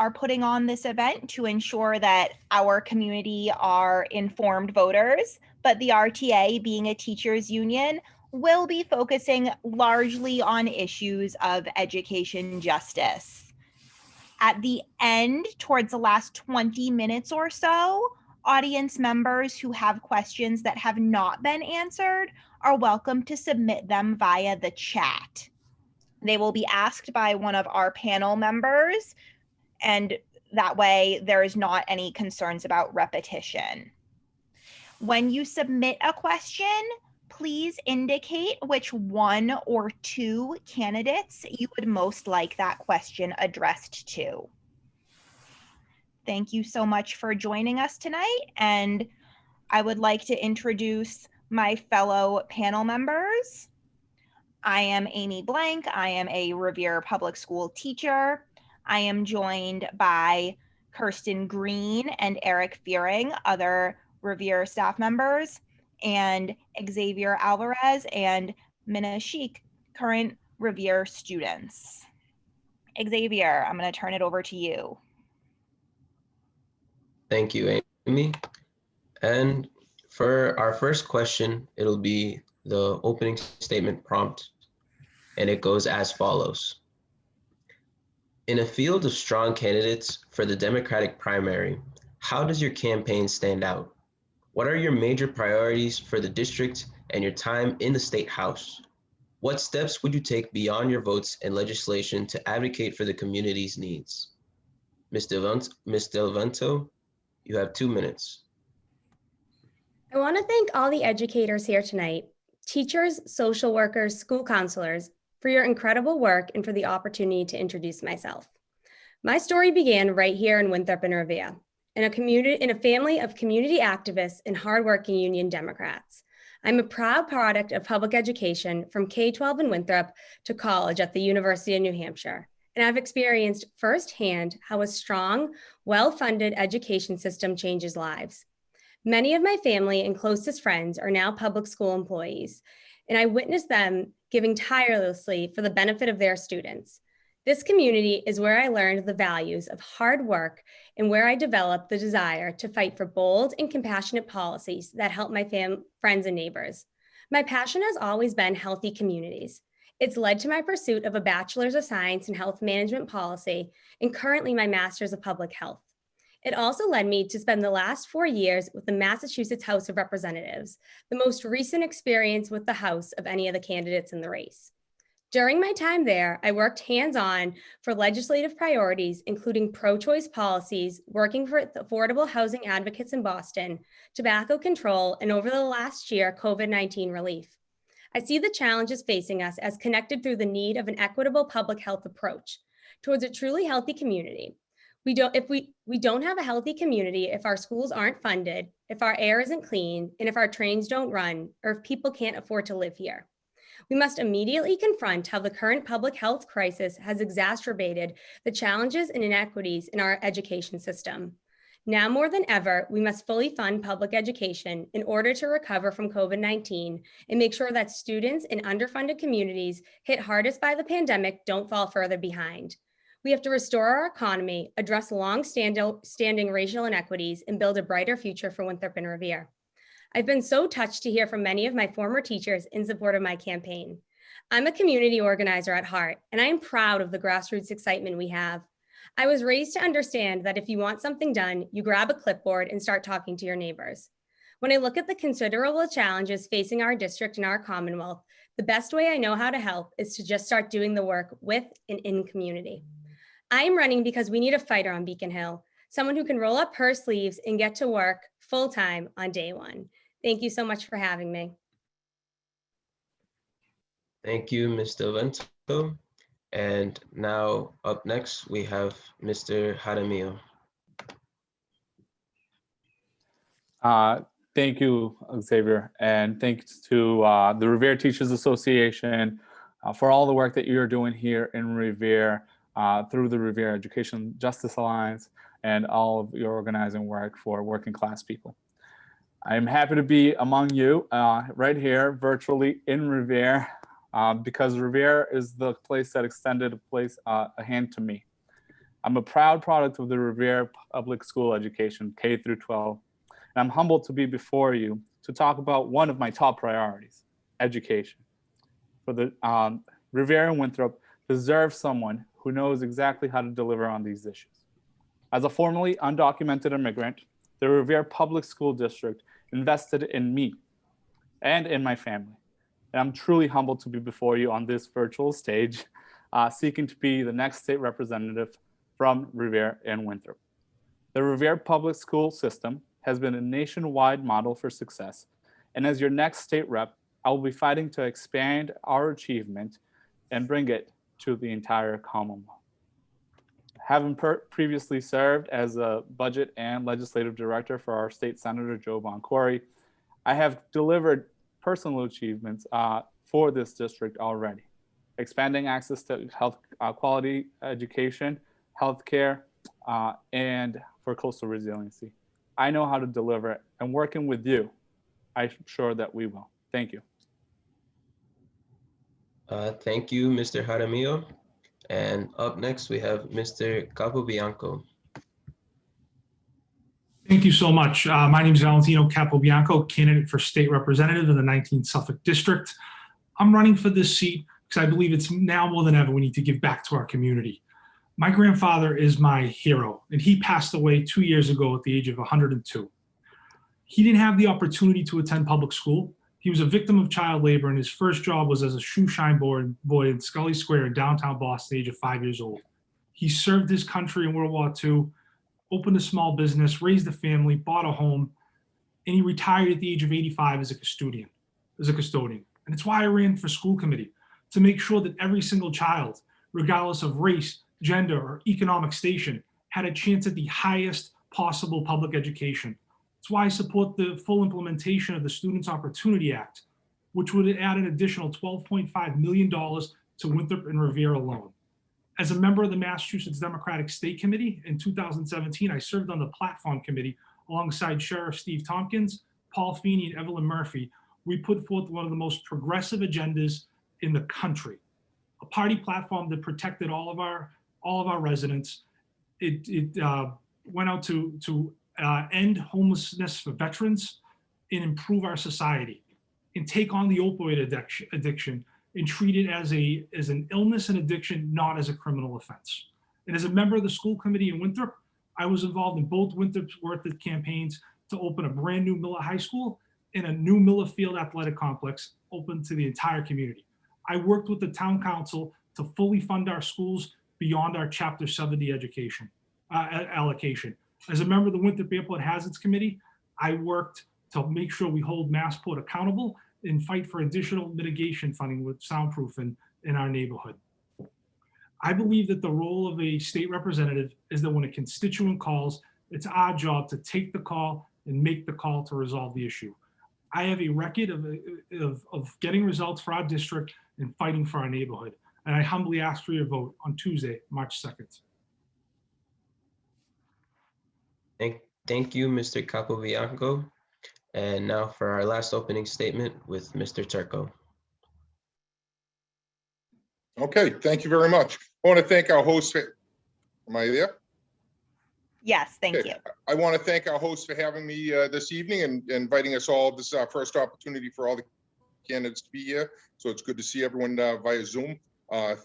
are putting on this event to ensure that our community are informed voters, but the RTA, being a teachers union, will be focusing largely on issues of education justice. At the end, towards the last 20 minutes or so, audience members who have questions that have not been answered are welcome to submit them via the chat. They will be asked by one of our panel members, and that way there is not any concerns about repetition. When you submit a question, please indicate which one or two candidates you would most like that question addressed to. Thank you so much for joining us tonight, and I would like to introduce my fellow panel members. I am Amy Blank. I am a Revere Public School teacher. I am joined by Kirsten Green and Eric Fearing, other Revere staff members, and Xavier Alvarez and Minna Sheik, current Revere students. Xavier, I'm going to turn it over to you. Thank you, Amy. And for our first question, it'll be the opening statement prompt, and it goes as follows. In a field of strong candidates for the Democratic primary, how does your campaign stand out? What are your major priorities for the district and your time in the State House? What steps would you take beyond your votes and legislation to advocate for the community's needs? Ms. DelVento, you have 2 minutes. I want to thank all the educators here tonight, teachers, social workers, school counselors, for your incredible work and for the opportunity to introduce myself. My story began right here in Winthrop and Revere, in a family of community activists and hardworking Union Democrats. I'm a proud product of public education from K-12 in Winthrop to college at the University of New Hampshire. And I've experienced firsthand how a strong, well-funded education system changes lives. Many of my family and closest friends are now public school employees, and I witnessed them giving tirelessly for the benefit of their students. This community is where I learned the values of hard work and where I developed the desire to fight for bold and compassionate policies that help my friends and neighbors. My passion has always been healthy communities. It's led to my pursuit of a Bachelor's of Science in Health Management Policy and currently my Master's of Public Health. It also led me to spend the last 4 years with the Massachusetts House of Representatives, the most recent experience with the House of any of the candidates in the race. During my time there, I worked hands-on for legislative priorities, including pro-choice policies, working for affordable housing advocates in Boston, tobacco control, and over the last year, COVID-19 relief. I see the challenges facing us as connected through the need of an equitable public health approach towards a truly healthy community. We don't have a healthy community if our schools aren't funded, if our air isn't clean, and if our trains don't run, or if people can't afford to live here. We must immediately confront how the current public health crisis has exacerbated the challenges and inequities in our education system. Now more than ever, we must fully fund public education in order to recover from COVID-19 and make sure that students in underfunded communities hit hardest by the pandemic don't fall further behind. We have to restore our economy, address long-standing racial inequities, and build a brighter future for Winthrop and Revere. I've been so touched to hear from many of my former teachers in support of my campaign. I'm a community organizer at heart, and I am proud of the grassroots excitement we have. I was raised to understand that if you want something done, you grab a clipboard and start talking to your neighbors. When I look at the considerable challenges facing our district and our Commonwealth, the best way I know how to help is to just start doing the work with and in community. I am running because we need a fighter on Beacon Hill, someone who can roll up her sleeves and get to work full-time on day one. Thank you so much for having me. Thank you, Ms. DelVento. And now up next, we have Mr. Jaramillo. Thank you, Xavier, and thanks to the Revere Teachers Association for all the work that you're doing here in Revere through the Revere Education Justice Alliance and all of your organizing work for working class people. I'm happy to be among you right here virtually in Revere because Revere is the place that extended a hand to me. I'm a proud product of the Revere Public School education, K through 12, and I'm humbled to be before you to talk about one of my top priorities, education. For the Revere and Winthrop deserve someone who knows exactly how to deliver on these issues. As a formerly undocumented immigrant, the Revere Public School District invested in me and in my family. And I'm truly humbled to be before you on this virtual stage, seeking to be the next state representative from Revere and Winthrop. The Revere Public School system has been a nationwide model for success. And as your next state rep, I will be fighting to expand our achievement and bring it to the entire Commonwealth. Having previously served as a budget and legislative director for our state senator, Joe Boncore, I have delivered personal achievements for this district already, expanding access to health quality education, healthcare, and for coastal resiliency. I know how to deliver it, and working with you, I'm sure that we will. Thank you. Thank you, Mr. Jaramillo. And up next, we have Mr. Capobianco. Thank you so much. My name is Tino Capobianco, candidate for state representative in the 19th Suffolk District. I'm running for this seat because I believe it's now more than ever we need to give back to our community. My grandfather is my hero, and he passed away 2 years ago at the age of 102. He didn't have the opportunity to attend public school. He was a victim of child labor, and his first job was as a shoe shine boy in Scully Square in downtown Boston, at the age of 5 years old. He served his country in World War II, opened a small business, raised a family, bought a home, and he retired at the age of 85 as a custodian. And it's why I ran for school committee, to make sure that every single child, regardless of race, gender, or economic station, had a chance at the highest possible public education. It's why I support the full implementation of the Students' Opportunity Act, which would add an additional $12.5 million to Winthrop and Revere alone. As a member of the Massachusetts Democratic State Committee in 2017, I served on the Platform Committee alongside Sheriff Steve Tompkins, Paul Feeney, and Evelyn Murphy. We put forth one of the most progressive agendas in the country, a party platform that protected all of our residents. It went out to end homelessness for veterans and improve our society, and take on the opioid addiction and treat it as an illness and addiction, not as a criminal offense. And as a member of the school committee in Winthrop, I was involved in both Winthrop's worth of campaigns to open a brand new Miller High School and a new Miller Field athletic complex open to the entire community. I worked with the town council to fully fund our schools beyond our Chapter 70 education allocation. As a member of the Winthrop Airport Hazards Committee, I worked to make sure we hold Massport accountable and fight for additional mitigation funding with soundproofing in our neighborhood. I believe that the role of a state representative is that when a constituent calls, it's our job to take the call and make the call to resolve the issue. I have a record of getting results for our district and fighting for our neighborhood. And I humbly ask for your vote on Tuesday, March 2nd. Thank you, Mr. Capobianco. And now for our last opening statement with Mr. Turco. Okay, thank you very much. I want to thank our host. Am I there? Yes, thank you. I want to thank our host for having me this evening and inviting us all. This is our first opportunity for all the candidates to be here. So it's good to see everyone via Zoom.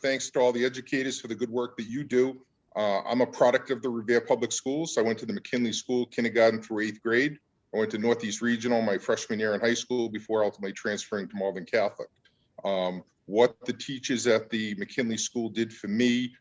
Thanks to all the educators for the good work that you do. I'm a product of the Revere Public Schools. I went to the McKinley School, kindergarten through 8th grade. I went to Northeast Regional my freshman year in high school before ultimately transferring to Malvern Catholic. What the teachers at the McKinley School did for me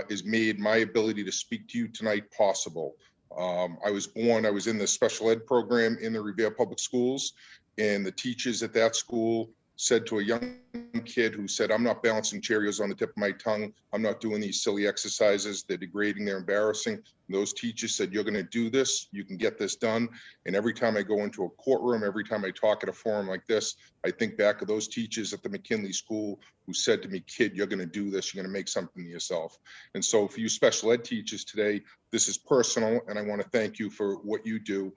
is made my ability to speak to you tonight possible. I was in the special ed program in the Revere Public Schools, and the teachers at that school said to a young kid who said, "I'm not balancing Cheerios on the tip of my tongue. I'm not doing these silly exercises. They're degrading, they're embarrassing." And those teachers said, "You're going to do this. You can get this done." And every time I go into a courtroom, every time I talk at a forum like this, I think back of those teachers at the McKinley School who said to me, "Kid, you're going to do this. You're going to make something of yourself." And so for you special ed teachers today, this is personal, and I want to thank you for what you do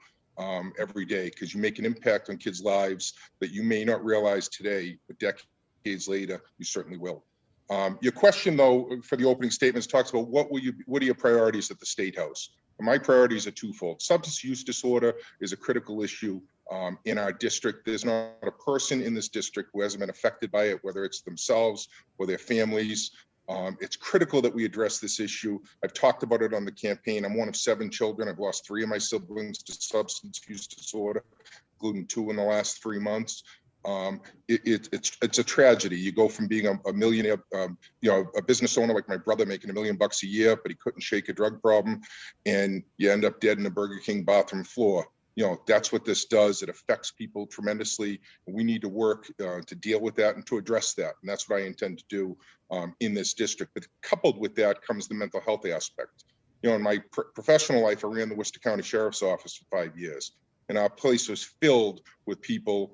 every day, because you make an impact on kids' lives that you may not realize today, but decades later, you certainly will. Your question, though, for the opening statements talks about what are your priorities at the State House? And my priorities are twofold. Substance use disorder is a critical issue in our district. There's not a person in this district who hasn't been affected by it, whether it's themselves or their families. It's critical that we address this issue. I've talked about it on the campaign. I'm one of 7 children. I've lost 3 of my siblings to substance use disorder, including 2 in the last 3 months. It's a tragedy. You go from being a millionaire, a business owner like my brother, making $1 million a year, but he couldn't shake a drug problem, and you end up dead in a Burger King bathroom floor. That's what this does. It affects people tremendously. We need to work to deal with that and to address that. And that's what I intend to do in this district. But coupled with that comes the mental health aspect. In my professional life, I ran the Worcester County Sheriff's Office for 5 years, and our place was filled with people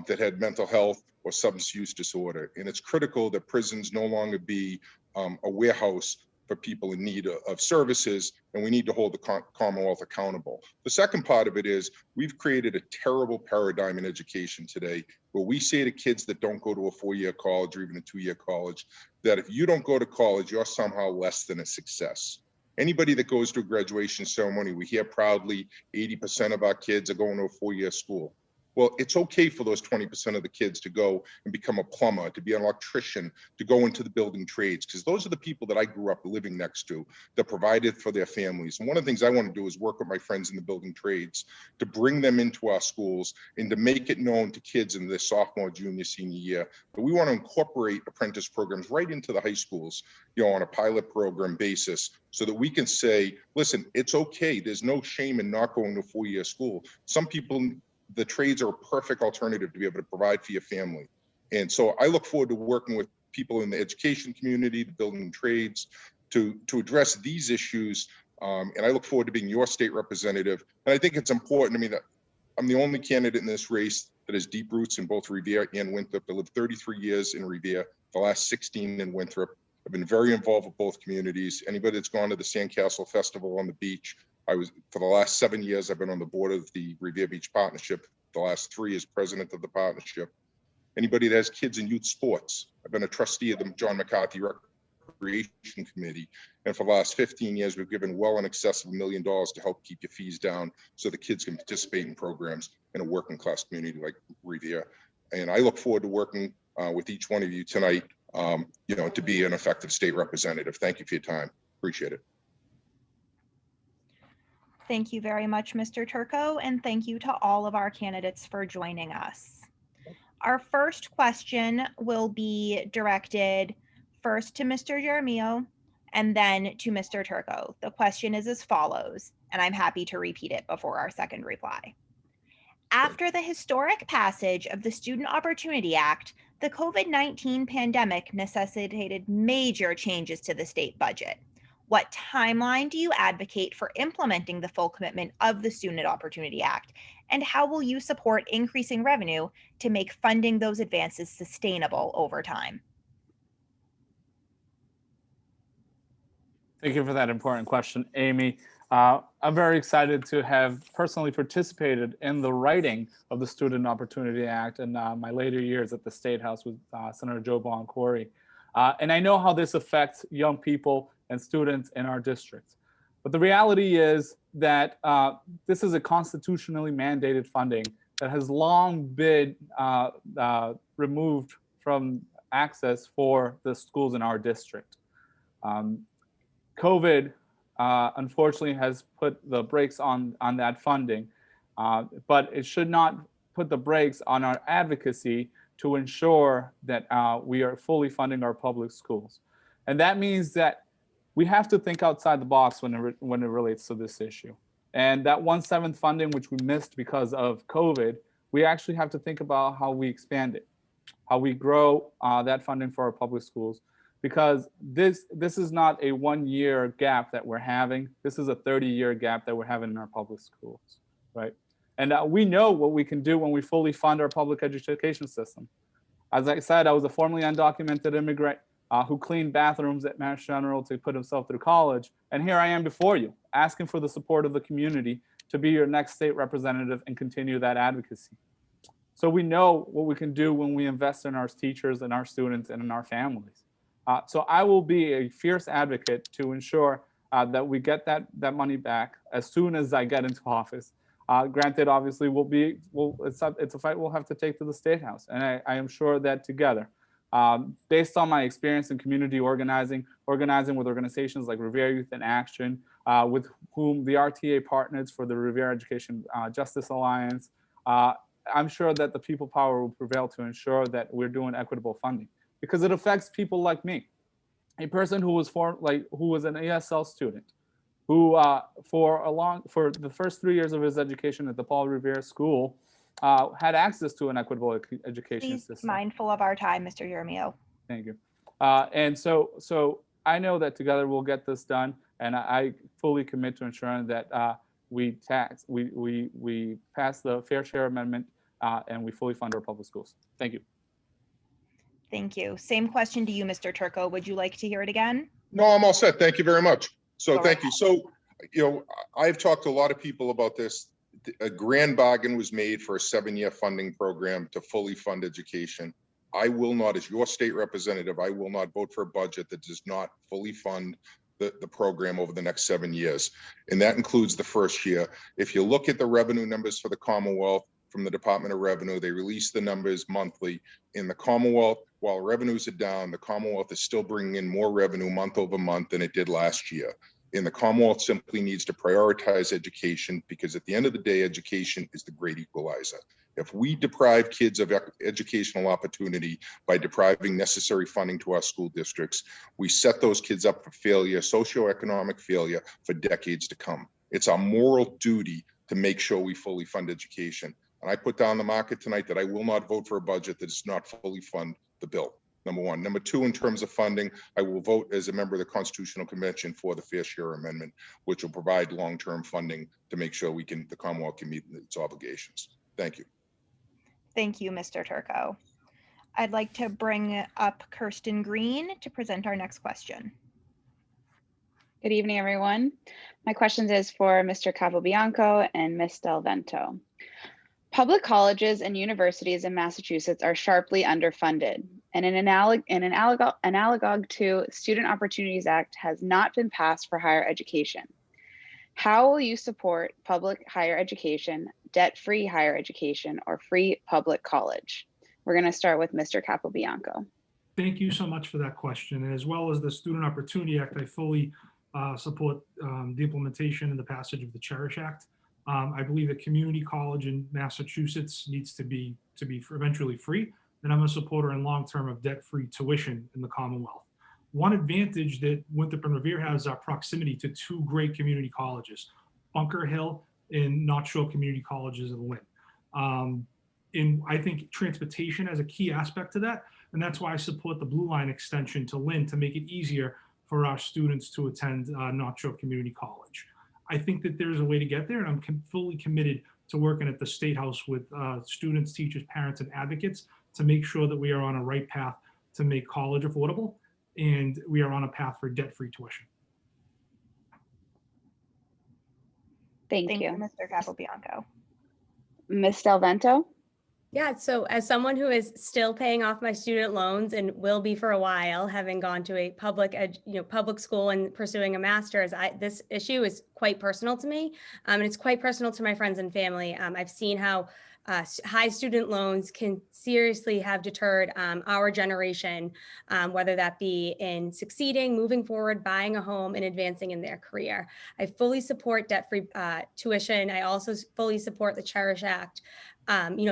that had mental health or substance use disorder. And it's critical that prisons no longer be a warehouse for people in need of services, and we need to hold the Commonwealth accountable. The second part of it is we've created a terrible paradigm in education today where we say to kids that don't go to a 4-year college or even a 2-year college, that if you don't go to college, you're somehow less than a success. Anybody that goes to a graduation ceremony, we hear proudly 80% of our kids are going to a 4-year school. Well, it's okay for those 20% of the kids to go and become a plumber, to be an electrician, to go into the building trades, because those are the people that I grew up living next to that provided for their families. And one of the things I want to do is work with my friends in the building trades to bring them into our schools and to make it known to kids in their sophomore, junior, senior year that we want to incorporate apprentice programs right into the high schools, on a pilot program basis, so that we can say, listen, it's okay. There's no shame in not going to a 4-year school. Some people, the trades are a perfect alternative to be able to provide for your family. And so I look forward to working with people in the education community, the building trades, to address these issues. And I look forward to being your state representative. And I think it's important. That I'm the only candidate in this race that has deep roots in both Revere and Winthrop. I lived 33 years in Revere, the last 16 in Winthrop. I've been very involved with both communities. Anybody that's gone to the Sandcastle Festival on the beach, for the last 7 years, I've been on the board of the Revere Beach Partnership. The last 3 as president of the partnership. Anybody that has kids in youth sports, I've been a trustee of the John McCarthy Recreation Committee. And for the last 15 years, we've given well in excess of $1 million to help keep your fees down so the kids can participate in programs in a working class community like Revere. And I look forward to working with each one of you tonight, to be an effective state representative. Thank you for your time. Appreciate it. Thank you very much, Mr. Turco, and thank you to all of our candidates for joining us. Our first question will be directed first to Mr. Jaramillo and then to Mr. Turco. The question is as follows, and I'm happy to repeat it before our second reply. After the historic passage of the Student Opportunity Act, the COVID-19 pandemic necessitated major changes to the state budget. What timeline do you advocate for implementing the full commitment of the Student Opportunity Act? And how will you support increasing revenue to make funding those advances sustainable over time? Thank you for that important question, Amy. I'm very excited to have personally participated in the writing of the Student Opportunity Act in my later years at the State House with Senator Joe Boncory. And I know how this affects young people and students in our districts. But the reality is that this is a constitutionally mandated funding that has long been removed from access for the schools in our district. COVID, unfortunately, has put the brakes on that funding, but it should not put the brakes on our advocacy to ensure that we are fully funding our public schools. And that means that we have to think outside the box when it relates to this issue. And that 1/7 funding, which we missed because of COVID, we actually have to think about how we expand it, how we grow that funding for our public schools, because this is not a 1-year gap that we're having. This is a 30-year gap that we're having in our public schools, right? And we know what we can do when we fully fund our public education system. As I said, I was a formerly undocumented immigrant who cleaned bathrooms at Mass General to put himself through college. And here I am before you, asking for the support of the community to be your next state representative and continue that advocacy. So we know what we can do when we invest in our teachers and our students and in our families. So I will be a fierce advocate to ensure that we get that money back as soon as I get into office. Granted, obviously, it's a fight we'll have to take to the State House, and I am sure that together, based on my experience in community organizing with organizations like Revere Youth in Action, with whom the RTA partners for the Revere Education Justice Alliance, I'm sure that the people power will prevail to ensure that we're doing equitable funding, because it affects people like me, a person who was an ESL student, who for the first 3 years of his education at the Paul Revere School had access to an equitable education Please be system. mindful of our time, Mr. Jaramillo. Thank you. And so I know that together we'll get this done, and I fully commit to ensuring that we pass the Fair Share Amendment and we fully fund our public schools. Thank you. Thank you. Same question to you, Mr. Turco. Would you like to hear it again? No, I'm all set. Thank you very much. So All thank right. you. So, I've talked to a lot of people about this. A grand bargain was made for a 7-year funding program to fully fund education. I will not, as your state representative, I will not vote for a budget that does not fully fund the program over the next 7 years. And that includes the first year. If you look at the revenue numbers for the Commonwealth from the Department of Revenue, they release the numbers monthly. In the Commonwealth, while revenues are down, the Commonwealth is still bringing in more revenue month over month than it did last year. And the Commonwealth simply needs to prioritize education, because at the end of the day, education is the great equalizer. If we deprive kids of educational opportunity by depriving necessary funding to our school districts, we set those kids up for failure, socioeconomic failure, for decades to come. It's our moral duty to make sure we fully fund education. And I put down the market tonight that I will not vote for a budget that does not fully fund the bill. Number one. Number two, in terms of funding, I will vote as a member of the Constitutional Convention for the Fair Share Amendment, which will provide long-term funding to make sure the Commonwealth can meet its obligations. Thank you. Thank you, Mr. Turco. I'd like to bring up Kirsten Green to present our next question. Good evening, everyone. My question is for Mr. Capobianco and Ms. DelVento. Public colleges and universities in Massachusetts are sharply underfunded, and an analog to Student Opportunities Act has not been passed for higher education. How will you support public higher education, debt-free higher education, or free public college? We're going to start with Mr. Capobianco. Thank you so much for that question. And as well as the Student Opportunity Act, I fully support the implementation and the passage of the Cherish Act. I believe that community college in Massachusetts needs to be eventually free, and I'm a supporter in long-term of debt-free tuition in the Commonwealth. One advantage that Winthrop and Revere has is our proximity to two great community colleges, Bunker Hill and North Shore Community Colleges of Lynn. And I think transportation has a key aspect to that, and that's why I support the Blue Line extension to Lynn to make it easier for our students to attend North Shore Community College. I think that there's a way to get there, and I'm fully committed to working at the State House with students, teachers, parents, and advocates to make sure that we are on a right path to make college affordable, and we are on a path for debt-free tuition. Thank Thank you. you, Mr. Capobianco. Ms. DelVento? Yeah, so as someone who is still paying off my student loans and will be for a while, having gone to a public school and pursuing a master's, this issue is quite personal to me, and it's quite personal to my friends and family. I've seen how high student loans can seriously have deterred our generation, whether that be in succeeding, moving forward, buying a home, and advancing in their career. I fully support debt-free tuition. I also fully support the Cherish Act.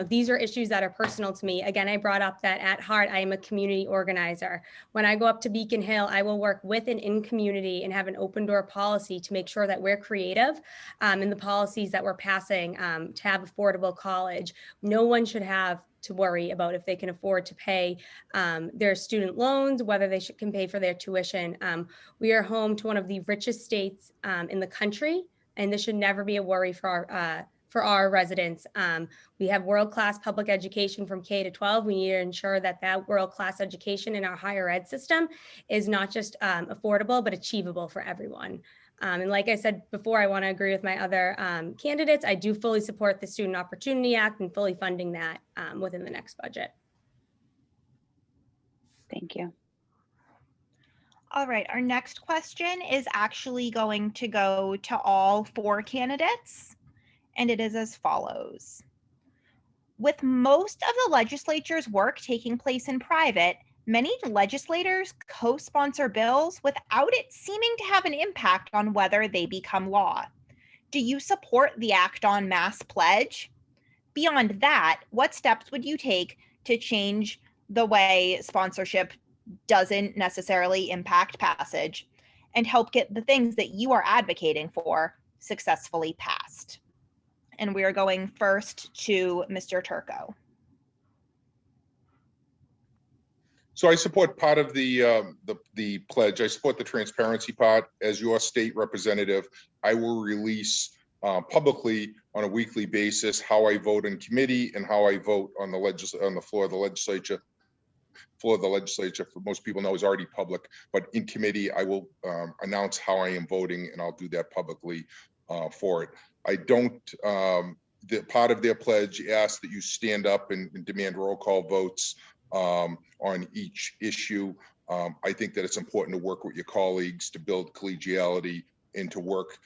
These are issues that are personal to me. Again, I brought up that at heart, I am a community organizer. When I go up to Beacon Hill, I will work with and in community and have an open door policy to make sure that we're creative in the policies that we're passing to have affordable college. No one should have to worry about if they can afford to pay their student loans, whether they can pay for their tuition. We are home to one of the richest states in the country, and this should never be a worry for our residents. We have world-class public education from K to 12. We need to ensure that world-class education in our higher ed system is not just affordable, but achievable for everyone. And like I said before, I want to agree with my other candidates. I do fully support the Student Opportunity Act and fully funding that within the next budget. Thank you. All right, our next question is actually going to go to all 4 candidates, and it is as follows. With most of the legislature's work taking place in private, many legislators co-sponsor bills without it seeming to have an impact on whether they become law. Do you support the Act on Mass pledge? Beyond that, what steps would you take to change the way sponsorship doesn't necessarily impact passage and help get the things that you are advocating for successfully passed? And we are going first to Mr. Turco. So I support part of the pledge. I support the transparency part. As your state representative, I will release publicly on a weekly basis how I vote in committee and how I vote on the floor of the legislature. Floor of the legislature, for most people know, is already public, but in committee I will announce how I am voting, and I'll do that publicly for it. I don't. The part of their pledge asks that you stand up and demand roll call votes on each issue. I think that it's important to work with your colleagues to build collegiality and to work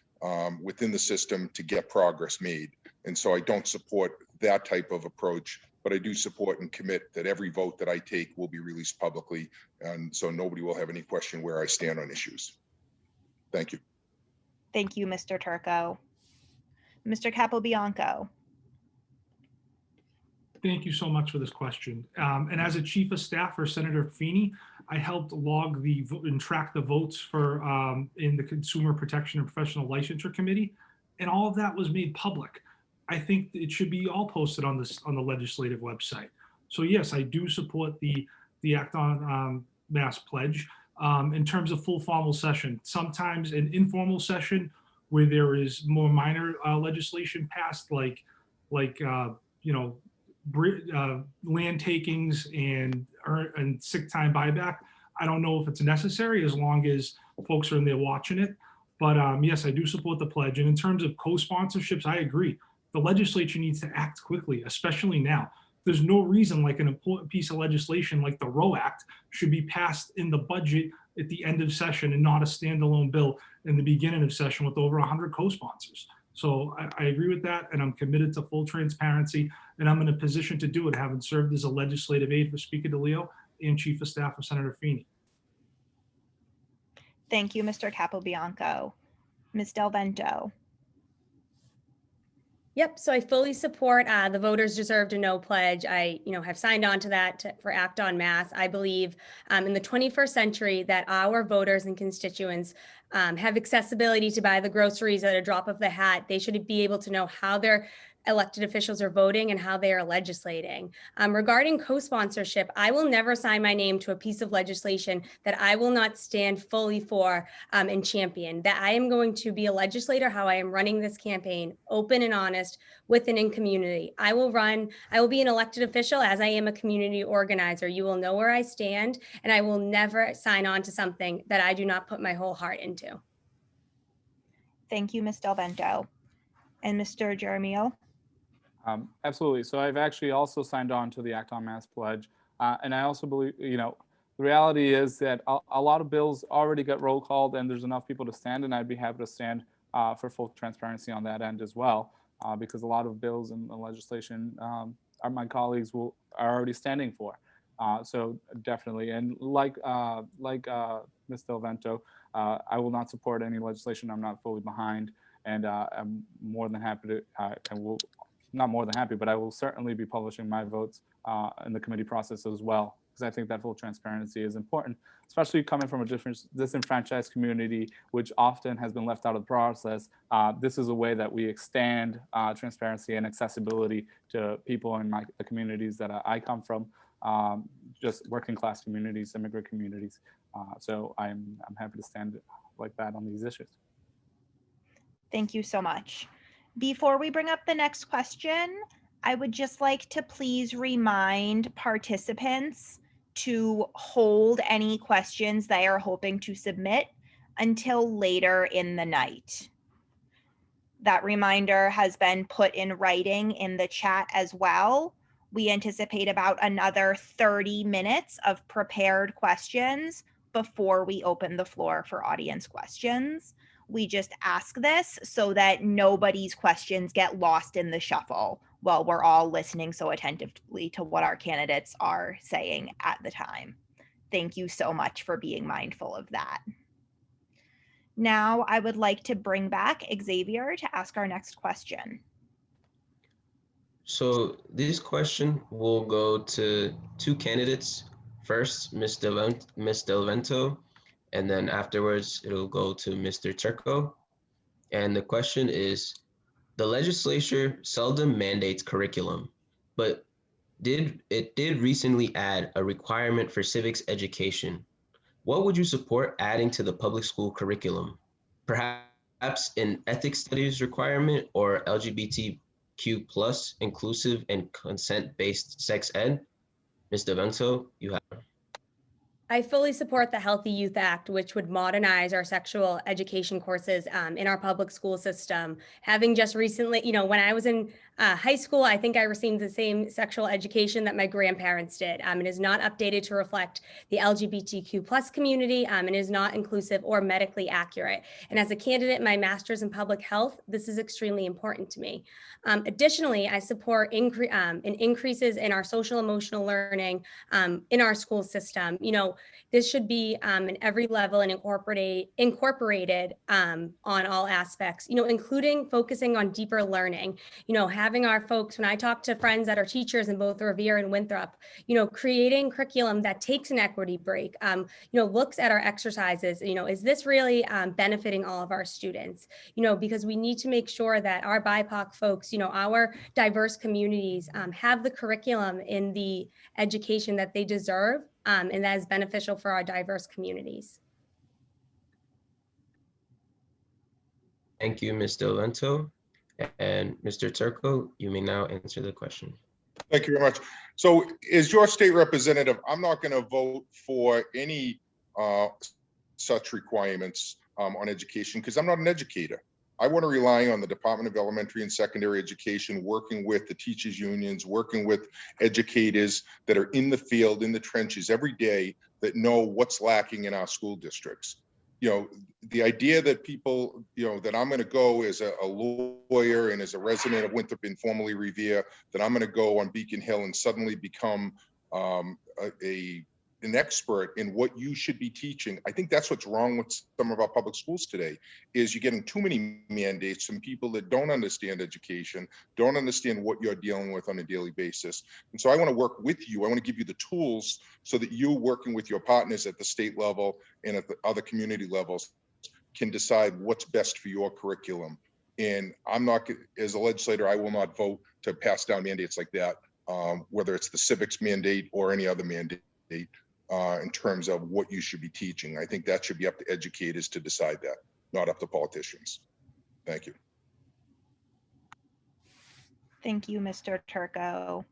within the system to get progress made. And so I don't support that type of approach, but I do support and commit that every vote that I take will be released publicly. And so nobody will have any question where I stand on issues. Thank you. Thank you, Mr. Turco. Mr. Capobianco. Thank you so much for this question. And as a chief of staff for Senator Feeney, I helped log and track the votes for in the Consumer Protection and Professional Licensure Committee, and all of that was made public. I think it should be all posted on the legislative website. So yes, I do support the Act on Mass pledge. In terms of full formal session, sometimes an informal session where there is more minor legislation passed, like land takings and sick time buyback. I don't know if it's necessary as long as folks are in there watching it. But yes, I do support the pledge. And in terms of co-sponsorships, I agree. The legislature needs to act quickly, especially now. There's no reason like an important piece of legislation like the Roe Act should be passed in the budget at the end of session and not a standalone bill in the beginning of session with over 100 co-sponsors. So I agree with that, and I'm committed to full transparency, and I'm in a position to do it, having served as a legislative aide for Speaker DeLeo and Chief of Staff of Senator Feeney. Thank you, Mr. Capobianco. Ms. DelVento. Yep, so I fully support the Voters Deserve to Know pledge. I have signed on to that for Act on Mass. I believe in the 21st century that our voters and constituents have accessibility to buy the groceries at a drop of the hat. They should be able to know how their elected officials are voting and how they are legislating. Regarding co-sponsorship, I will never sign my name to a piece of legislation that I will not stand fully for and champion. That I am going to be a legislator how I am running this campaign, open and honest with and in community. I will be an elected official as I am a community organizer. You will know where I stand, and I will never sign on to something that I do not put my whole heart into. Thank you, Ms. DelVento. And Mr. Jaramillo. Absolutely. So I've actually also signed on to the Act on Mass pledge. And I also believe, the reality is that a lot of bills already get roll called and there's enough people to stand, and I'd be happy to stand for full transparency on that end as well, because a lot of bills and legislation my colleagues are already standing for. So definitely, and like Ms. DelVento, I will not support any legislation I'm not fully behind, and I'm more than happy to, and will not more than happy, but I will certainly be publishing my votes in the committee process as well, because I think that full transparency is important, especially coming from a disenfranchised community, which often has been left out of the process. This is a way that we extend transparency and accessibility to people in the communities that I come from, just working class communities, immigrant communities. So I'm happy to stand like that on these issues. Thank you so much. Before we bring up the next question, I would just like to please remind participants to hold any questions they are hoping to submit until later in the night. That reminder has been put in writing in the chat as well. We anticipate about another 30 minutes of prepared questions before we open the floor for audience questions. We just ask this so that nobody's questions get lost in the shuffle while we're all listening so attentively to what our candidates are saying at the time. Thank you so much for being mindful of that. Now I would like to bring back Xavier to ask our next question. So this question will go to two candidates. First, Ms. DelVento, and then afterwards it'll go to Mr. Turco. And the question is, the legislature seldom mandates curriculum, but it did recently add a requirement for civics education. What would you support adding to the public school curriculum? Perhaps an ethics studies requirement or LGBTQ plus inclusive and consent-based sex ed? Ms. DelVento, you have. I fully support the Healthy Youth Act, which would modernize our sexual education courses in our public school system. Having just recently, when I was in high school, I think I received the same sexual education that my grandparents did. It is not updated to reflect the LGBTQ plus community and is not inclusive or medically accurate. And as a candidate in my master's in public health, this is extremely important to me. Additionally, I support increases in our social emotional learning in our school system. This should be in every level and incorporated on all aspects, including focusing on deeper learning, having our folks, when I talk to friends that are teachers in both Revere and Winthrop, creating curriculum that takes an equity break, looks at our exercises, is this really benefiting all of our students, because we need to make sure that our BIPOC folks, our diverse communities have the curriculum in the education that they deserve and that is beneficial for our diverse communities. Thank you, Ms. DelVento. And Mr. Turco, you may now answer the question. Thank you very much. So as your state representative, I'm not going to vote for any such requirements on education because I'm not an educator. I want to rely on the Department of Elementary and Secondary Education, working with the teachers unions, working with educators that are in the field, in the trenches every day that know what's lacking in our school districts. The idea that people, that I'm going to go as a lawyer and as a resident of Winthrop and formerly Revere, that I'm going to go on Beacon Hill and suddenly become an expert in what you should be teaching. I think that's what's wrong with some of our public schools today, is you're getting too many mandates from people that don't understand education, don't understand what you're dealing with on a daily basis. And so I want to work with you. I want to give you the tools so that you, working with your partners at the state level and at the other community levels, can decide what's best for your curriculum. And I'm not, as a legislator, I will not vote to pass down mandates like that, whether it's the civics mandate or any other mandate. In terms of what you should be teaching. I think that should be up to educators to decide that, not up to politicians. Thank you. Thank you, Mr. Turco.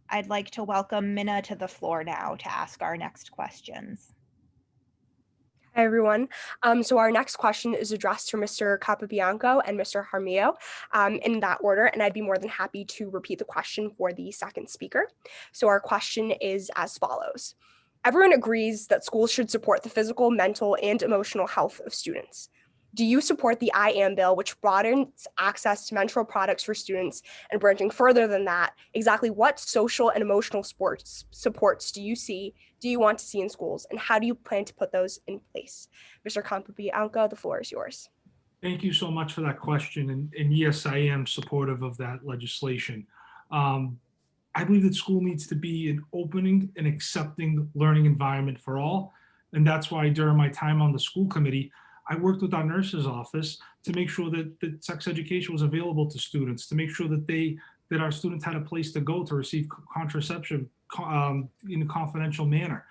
I'd like to welcome Minna to the floor now to ask our next questions. Hi, everyone. So our next question is addressed to Mr. Capobianco and Mr. Jaramillo in that order, and I'd be more than happy to repeat the question for the second speaker. So our question is as follows. Everyone agrees that schools should support the physical, mental, and emotional health of students. Do you support the I Am bill, which broadens access to mental products for students, and branching further than that, exactly what social and emotional supports do you want to see in schools, and how do you plan to put those in place? Mr. Capobianco, the floor is yours. Thank you so much for that question. And yes, I am supportive of that legislation. I believe that school needs to be an opening and accepting learning environment for all. And that's why during my time on the school committee, I worked with our nurse's office to make sure that sex education was available to students, to make sure that our students had a place to go to receive contraception in a confidential manner.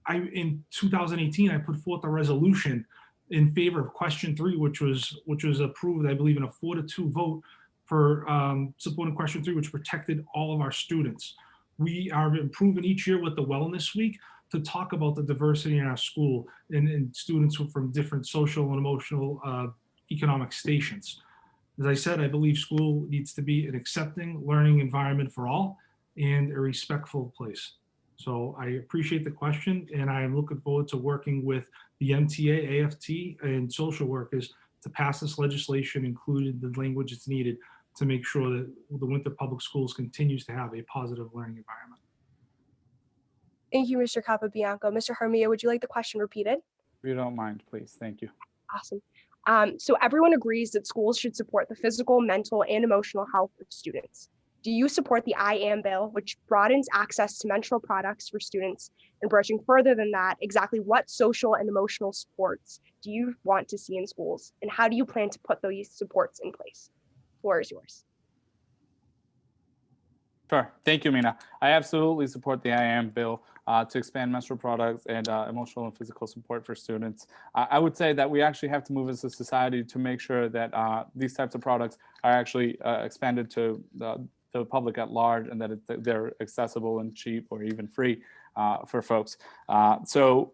In 2018, I put forth a resolution in favor of question 3, which was approved, I believe, in a 4-2 vote for supporting question 3, which protected all of our students. We are improving each year with the Wellness Week to talk about the diversity in our school and students from different social and emotional economic stations. As I said, I believe school needs to be an accepting learning environment for all and a respectful place. So I appreciate the question, and I am looking forward to working with the MTA, AFT, and social workers to pass this legislation, including the language that's needed to make sure that the Winter Public Schools continues to have a positive learning environment. Thank you, Mr. Capobianco. Mr. Jaramillo, would you like the question repeated? If you don't mind, please. Thank you. Awesome. So everyone agrees that schools should support the physical, mental, and emotional health of students. Do you support the I Am bill, which broadens access to menstrual products for students? And branching further than that, exactly what social and emotional supports do you want to see in schools? And how do you plan to put those supports in place? The floor is yours. Sure. Thank you, Mina. I absolutely support the I Am bill to expand menstrual products and emotional and physical support for students. I would say that we actually have to move as a society to make sure that these types of products are actually expanded to the public at large, and that they're accessible and cheap or even free for folks. So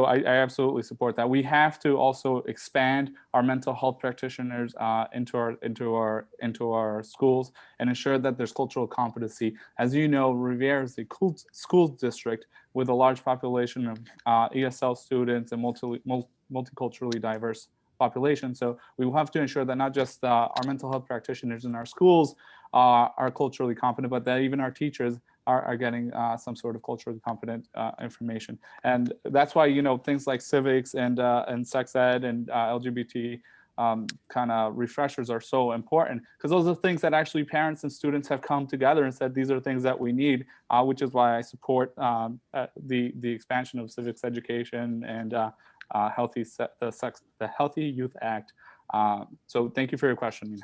I absolutely support that. We have to also expand our mental health practitioners into our schools and ensure that there's cultural competency. As you know, Revere is a school district with a large population of ESL students and multiculturally diverse population. So we will have to ensure that not just our mental health practitioners in our schools are culturally competent, but that even our teachers are getting some sort of culturally competent information. And that's why, you know, things like civics and sex ed and LGBT kind of refreshers are so important, because those are things that actually parents and students have come together and said these are things that we need, which is why I support the expansion of civics education and the Healthy Youth Act. So thank you for your question, Mina.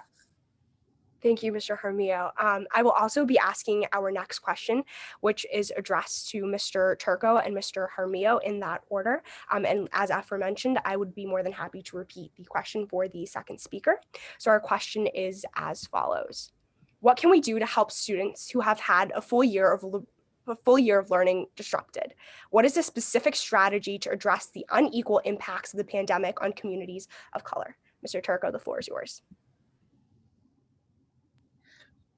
Thank you, Mr. Jaramillo. I will also be asking our next question, which is addressed to Mr. Turco and Mr. Jaramillo in that order. And as aforementioned, I would be more than happy to repeat the question for the second speaker. So our question is as follows. What can we do to help students who have had a full year of learning disrupted? What is a specific strategy to address the unequal impacts of the pandemic on communities of color? Mr. Turco, the floor is yours.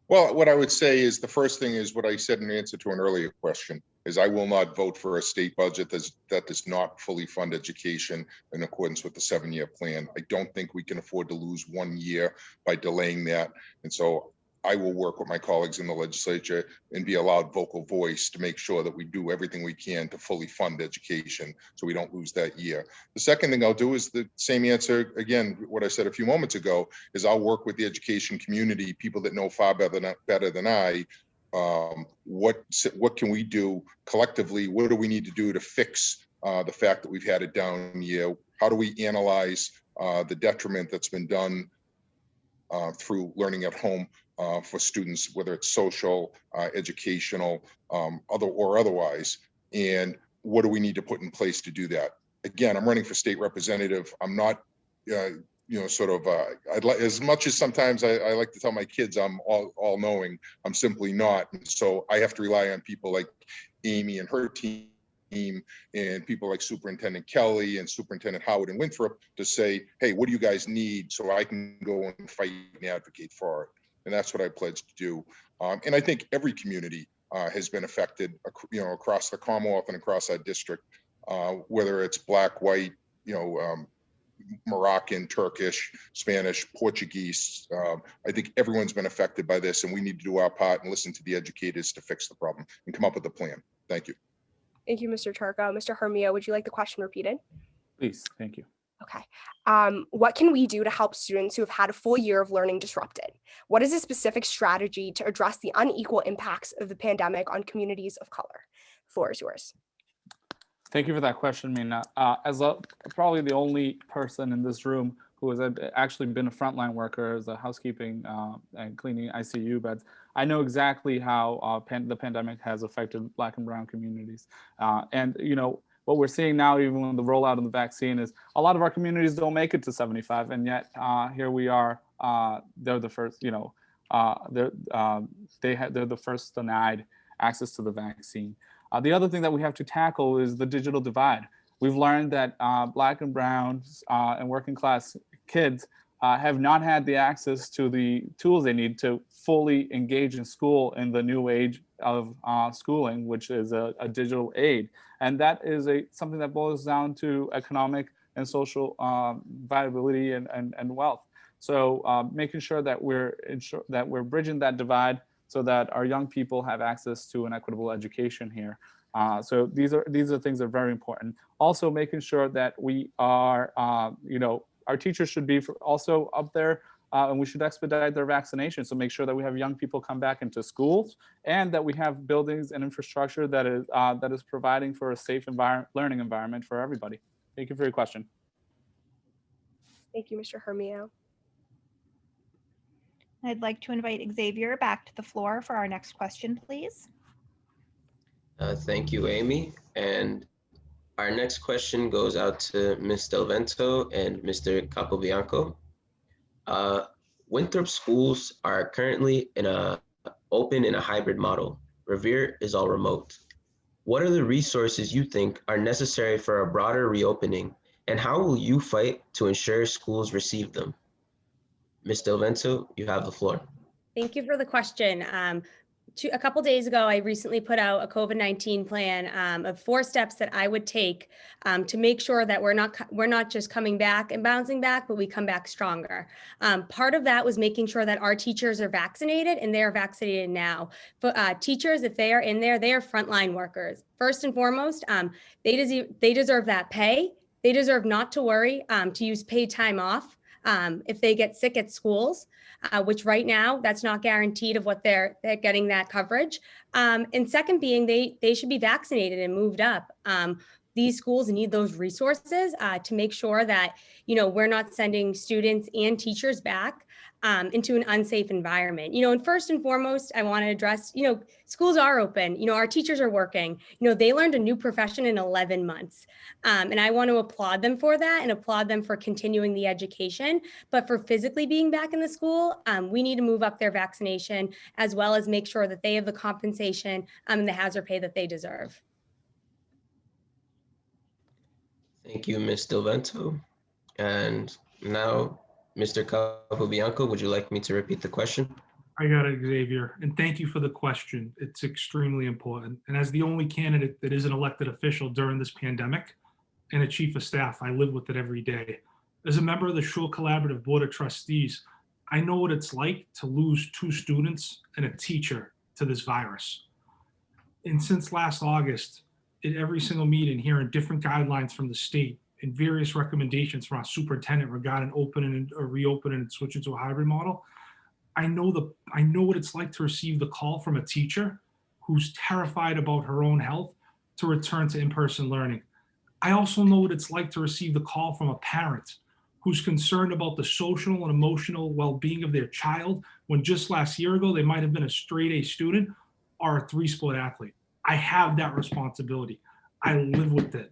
Well, what I would say is the first thing is what I said in answer to an earlier question, is I will not vote for a state budget that does not fully fund education in accordance with the 7-year plan. I don't think we can afford to lose 1 year by delaying that. And so I will work with my colleagues in the legislature and be a loud vocal voice to make sure that we do everything we can to fully fund education so we don't lose that year. The second thing I'll do is the same answer, again, what I said a few moments ago, is I'll work with the education community, people that know far better than I, what can we do collectively? What do we need to do to fix the fact that we've had a down year? How do we analyze the detriment that's been done through learning at home for students, whether it's social, educational, otherwise, and what do we need to put in place to do that? Again, I'm running for state representative. I'm not, I'd like, as much as sometimes I like to tell my kids I'm all knowing, I'm simply not. And so I have to rely on people like Amy and her team and people like Superintendent Kelly and Superintendent Howard and Winthrop to say, hey, what do you guys need so I can go and fight and advocate for it? And that's what I pledge to do. And I think every community has been affected, across the Commonwealth and across our district, whether it's Black, white, Moroccan, Turkish, Spanish, Portuguese. I think everyone's been affected by this, and we need to do our part and listen to the educators to fix the problem and come up with a plan. Thank you. Thank you, Mr. Turco. Mr. Jaramillo, would you like the question repeated? Please, thank you. Okay. What can we do to help students who have had a full year of learning disrupted? What is a specific strategy to address the unequal impacts of the pandemic on communities of color? The floor is yours. Thank you for that question, Mina. As probably the only person in this room who has actually been a frontline worker as a housekeeping and cleaning ICU beds, I know exactly how the pandemic has affected Black and Brown communities. And what we're seeing now, even with the rollout of the vaccine, is a lot of our communities don't make it to 75, and yet here we are. They're the first. They're the first denied access to the vaccine. The other thing that we have to tackle is the digital divide. We've learned that Black and Browns and working class kids have not had the access to the tools they need to fully engage in school in the new age of schooling, which is a digital aid. And that is something that boils down to economic and social viability and wealth. So making sure that we're bridging that divide so that our young people have access to an equitable education here. So these are things that are very important. Also making sure that we are, our teachers should be also up there, and we should expedite their vaccination. So make sure that we have young people come back into schools, and that we have buildings and infrastructure that is providing for a safe learning environment for everybody. Thank you for your question. Thank you, Mr. Jaramillo. I'd like to invite Xavier back to the floor for our next question, please. Thank you, Amy. And our next question goes out to Ms. DelVento and Mr. Capobianco. Winthrop schools are currently open in a hybrid model. Revere is all remote. What are the resources you think are necessary for a broader reopening, and how will you fight to ensure schools receive them? Ms. DelVento, you have the floor. Thank you for the question. A couple days ago, I recently put out a COVID-19 plan of 4 steps that I would take to make sure that we're not just coming back and bouncing back, but we come back stronger. Part of that was making sure that our teachers are vaccinated, and they are vaccinated now. But teachers, if they are in there, they are frontline workers. First and foremost, they deserve that pay. They deserve not to worry to use paid time off if they get sick at schools. Which right now, that's not guaranteed of what they're getting that coverage. And second being, they should be vaccinated and moved up. These schools need those resources to make sure that, we're not sending students and teachers back into an unsafe environment. And first and foremost, I want to address, schools are open, our teachers are working, they learned a new profession in 11 months. And I want to applaud them for that and applaud them for continuing the education. But for physically being back in the school, we need to move up their vaccination, as well as make sure that they have the compensation and the hazard pay that they deserve. Thank you, Ms. DelVento. And now, Mr. Capobianco, would you like me to repeat the question? I got it, Xavier, and thank you for the question. It's extremely important. And as the only candidate that is an elected official during this pandemic and a chief of staff, I live with it every day. As a member of the Shul Collaborative Board of Trustees, I know what it's like to lose 2 students and a teacher to this virus. And since last August, at every single meeting, hearing different guidelines from the state and various recommendations from our superintendent regarding opening or reopening and switching to a hybrid model, I know what it's like to receive the call from a teacher who's terrified about her own health to return to in-person learning. I also know what it's like to receive the call from a parent who's concerned about the social and emotional well-being of their child when just last year ago they might have been a straight A student or a 3-sport athlete. I have that responsibility. I live with it.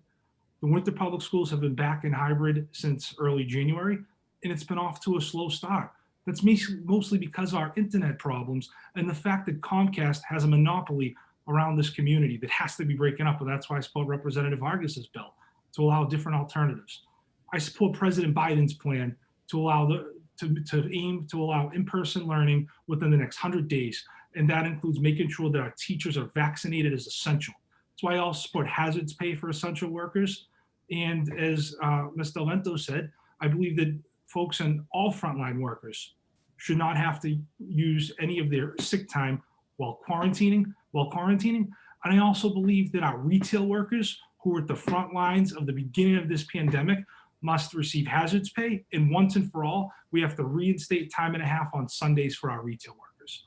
The Winter Public Schools have been back in hybrid since early January, and it's been off to a slow start. That's mostly because of our internet problems and the fact that Comcast has a monopoly around this community that has to be breaking up, and that's why I support Representative Vargas's bill to allow different alternatives. I support President Biden's plan to allow aim to allow in-person learning within the next 100 days, and that includes making sure that our teachers are vaccinated as essential. That's why I also support hazards pay for essential workers. And as Ms. DelVento said, I believe that folks and all frontline workers should not have to use any of their sick time while quarantining. And I also believe that our retail workers who are at the front lines of the beginning of this pandemic must receive hazards pay. And once and for all, we have to reinstate time and a half on Sundays for our retail workers.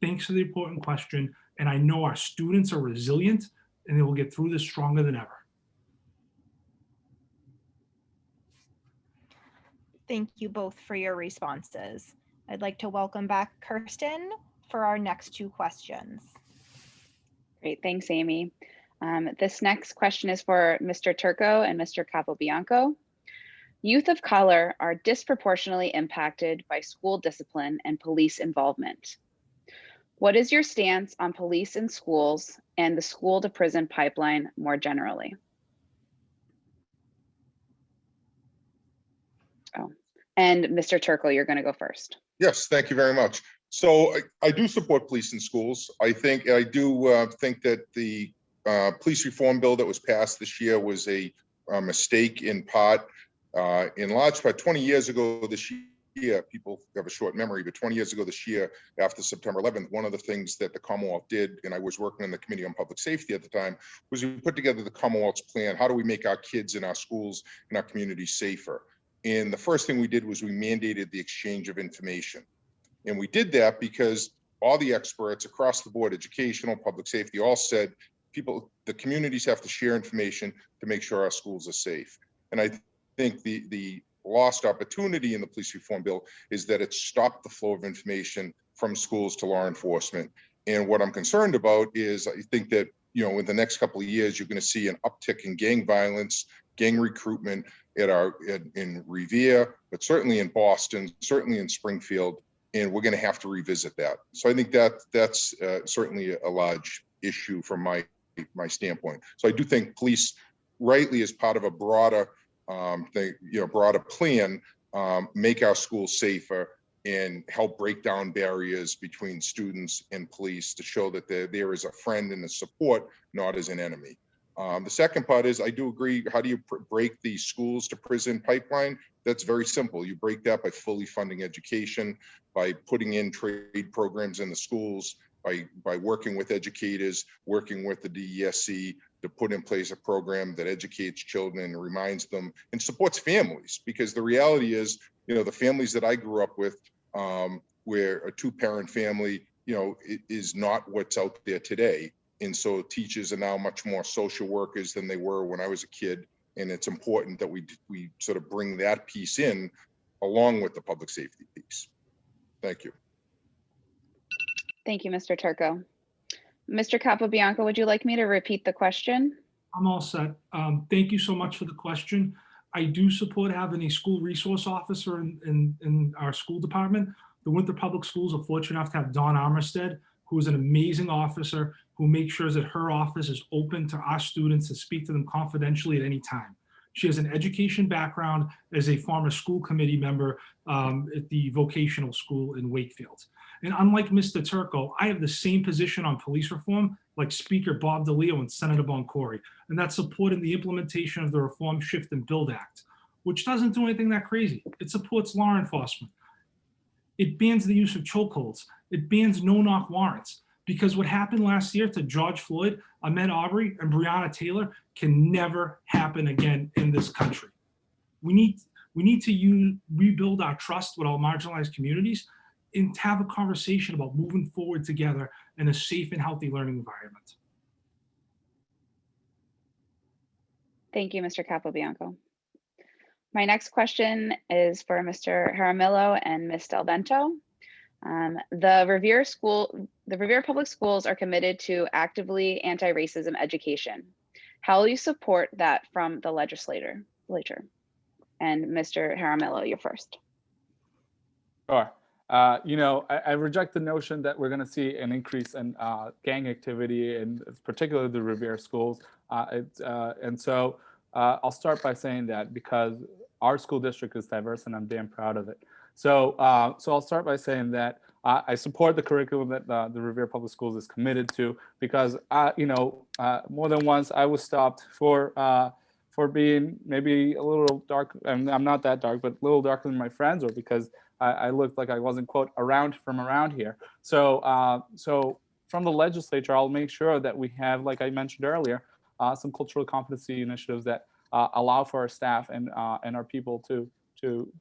Thanks for the important question. And I know our students are resilient and they will get through this stronger than ever. Thank you both for your responses. I'd like to welcome back Kirsten for our next 2 questions. Great, thanks, Amy. This next question is for Mr. Turco and Mr. Capobianco. Youth of color are disproportionately impacted by school discipline and police involvement. What is your stance on police in schools and the school to prison pipeline more generally? And Mr. Turco, you're going to go first. Yes, thank you very much. So I do support police in schools. I do think that the police reform bill that was passed this year was a mistake in part, in large part. 20 years ago this year, people have a short memory, but 20 years ago this year, after September 11th, one of the things that the Commonwealth did, and I was working in the Committee on Public Safety at the time, was we put together the Commonwealth's plan. How do we make our kids in our schools and our communities safer? And the first thing we did was we mandated the exchange of information. And we did that because all the experts across the board, educational, public safety, all said the communities have to share information to make sure our schools are safe. And I think the lost opportunity in the police reform bill is that it stopped the flow of information from schools to law enforcement. And what I'm concerned about is I think that, in the next couple of years, you're going to see an uptick in gang violence, gang recruitment in Revere, but certainly in Boston, certainly in Springfield. And we're going to have to revisit that. So I think that's certainly a large issue from my standpoint. So I do think police, rightly as part of a broader broader plan, make our schools safer and help break down barriers between students and police to show that there is a friend and a support, not as an enemy. The second part is I do agree. How do you break the schools to prison pipeline? That's very simple. You break that by fully funding education, by putting in trade programs in the schools, by working with educators, working with the DESC to put in place a program that educates children and reminds them and supports families. Because the reality is, the families that I grew up with, where a two-parent family, it is not what's out there today. And so teachers are now much more social workers than they were when I was a kid. And it's important that we sort of bring that piece in along with the public safety piece. Thank you. Thank you, Mr. Turco. Mr. Capobianco, would you like me to repeat the question? I'm all set. Thank you so much for the question. I do support having a school resource officer in our school department. The Winter Public Schools are fortunate enough to have Dawn Armistead, who is an amazing officer who makes sure that her office is open to our students to speak to them confidentially at any time. She has an education background as a former school committee member at the vocational school in Wakefield. And unlike Mr. Turco, I have the same position on police reform like Speaker Bob DeLeo and Senator Boncory, and that's supporting the implementation of the Reform, Shift, and Build Act, which doesn't do anything that crazy. It supports law enforcement. It bans the use of chokeholds. It bans no-knock warrants. Because what happened last year to George Floyd, Ahmaud Arbery, and Breonna Taylor can never happen again in this country. We need to rebuild our trust with our marginalized communities and have a conversation about moving forward together in a safe and healthy learning environment. Thank you, Mr. Capobianco. My next question is for Mr. Jaramillo and Ms. DelVento. The Revere Public Schools are committed to actively anti-racism education. How will you support that from the legislature? And Mr. Jaramillo, you're first. Sure. I reject the notion that we're going to see an increase in gang activity, and particularly the Revere schools. And so I'll start by saying that because our school district is diverse, and I'm damn proud of it. So I'll start by saying that I support the curriculum that the Revere Public Schools is committed to, because more than once I was stopped for being maybe a little dark, and I'm not that dark, but a little darker than my friends, or because I looked like I wasn't, quote, from around here. So from the legislature, I'll make sure that we have, like I mentioned earlier, some cultural competency initiatives that allow for our staff and our people to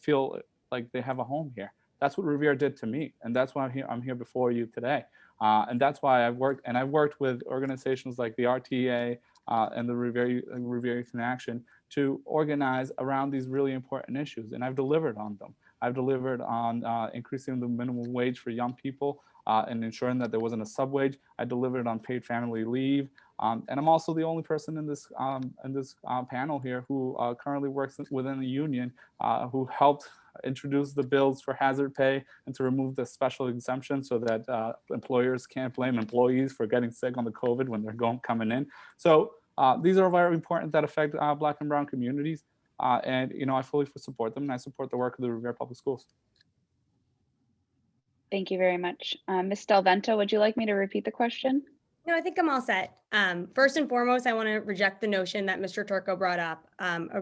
feel like they have a home here. That's what Revere did to me, and that's why I'm here before you today. And that's why I've worked with organizations like the RTA and the Revere Youth in Action to organize around these really important issues, and I've delivered on them. I've delivered on increasing the minimum wage for young people and ensuring that there wasn't a sub-wage. I delivered on paid family leave, and I'm also the only person in this panel here who currently works within the union, who helped introduce the bills for hazard pay and to remove the special exemption so that employers can't blame employees for getting sick on the COVID when they're coming in. So these are very important that affect Black and Brown communities. And, I fully support them, and I support the work of the Revere Public Schools. Thank you very much. Ms. DelVento, would you like me to repeat the question? No, I think I'm all set. First and foremost, I want to reject the notion that Mr. Turco brought up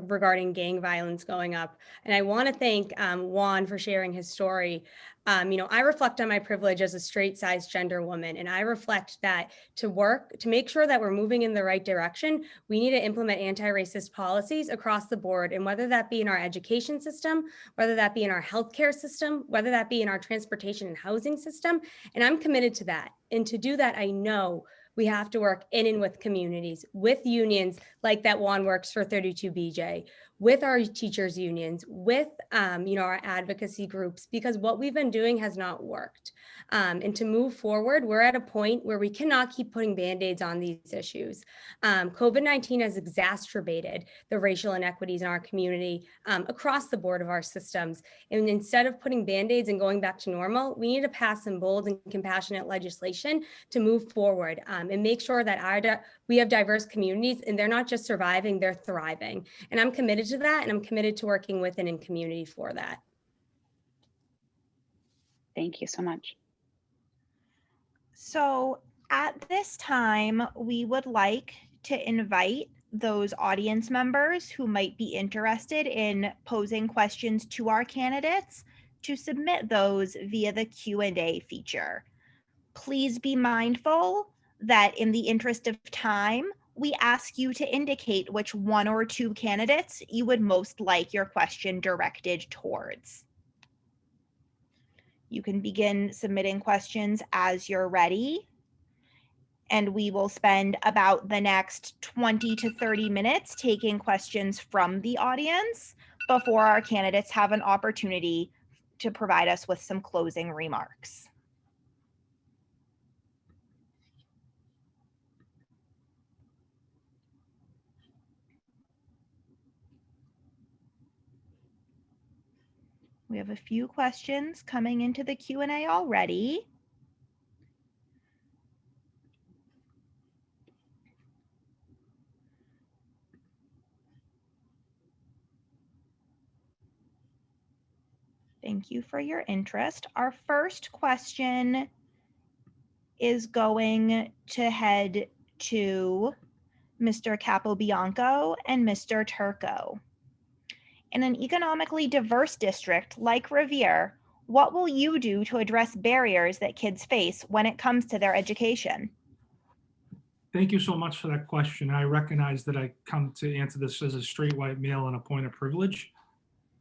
regarding gang violence going up. And I want to thank Juan for sharing his story. I reflect on my privilege as a straight-sized gender woman, and I reflect that to make sure that we're moving in the right direction, we need to implement anti-racist policies across the board. And whether that be in our education system, whether that be in our healthcare system, whether that be in our transportation and housing system, and I'm committed to that. And to do that, I know we have to work in and with communities, with unions like that Juan works for 32BJ, with our teachers unions, with our advocacy groups, because what we've been doing has not worked. And to move forward, we're at a point where we cannot keep putting Band-Aids on these issues. COVID-19 has exacerbated the racial inequities in our community across the board of our systems. And instead of putting Band-Aids and going back to normal, we need to pass some bold and compassionate legislation to move forward and make sure that we have diverse communities, and they're not just surviving, they're thriving. And I'm committed to that, and I'm committed to working with and in community for that. Thank you so much. So at this time, we would like to invite those audience members who might be interested in posing questions to our candidates to submit those via the Q&A feature. Please be mindful that in the interest of time, we ask you to indicate which one or two candidates you would most like your question directed towards. You can begin submitting questions as you're ready, and we will spend about the next 20 to 30 minutes taking questions from the audience before our candidates have an opportunity to provide us with some closing remarks. We have a few questions coming into the Q&A already. Thank you for your interest. Our first question is going to head to Mr. Capobianco and Mr. Turco. In an economically diverse district like Revere, what will you do to address barriers that kids face when it comes to their education? Thank you so much for that question. I recognize that I come to answer this as a straight white male in a point of privilege.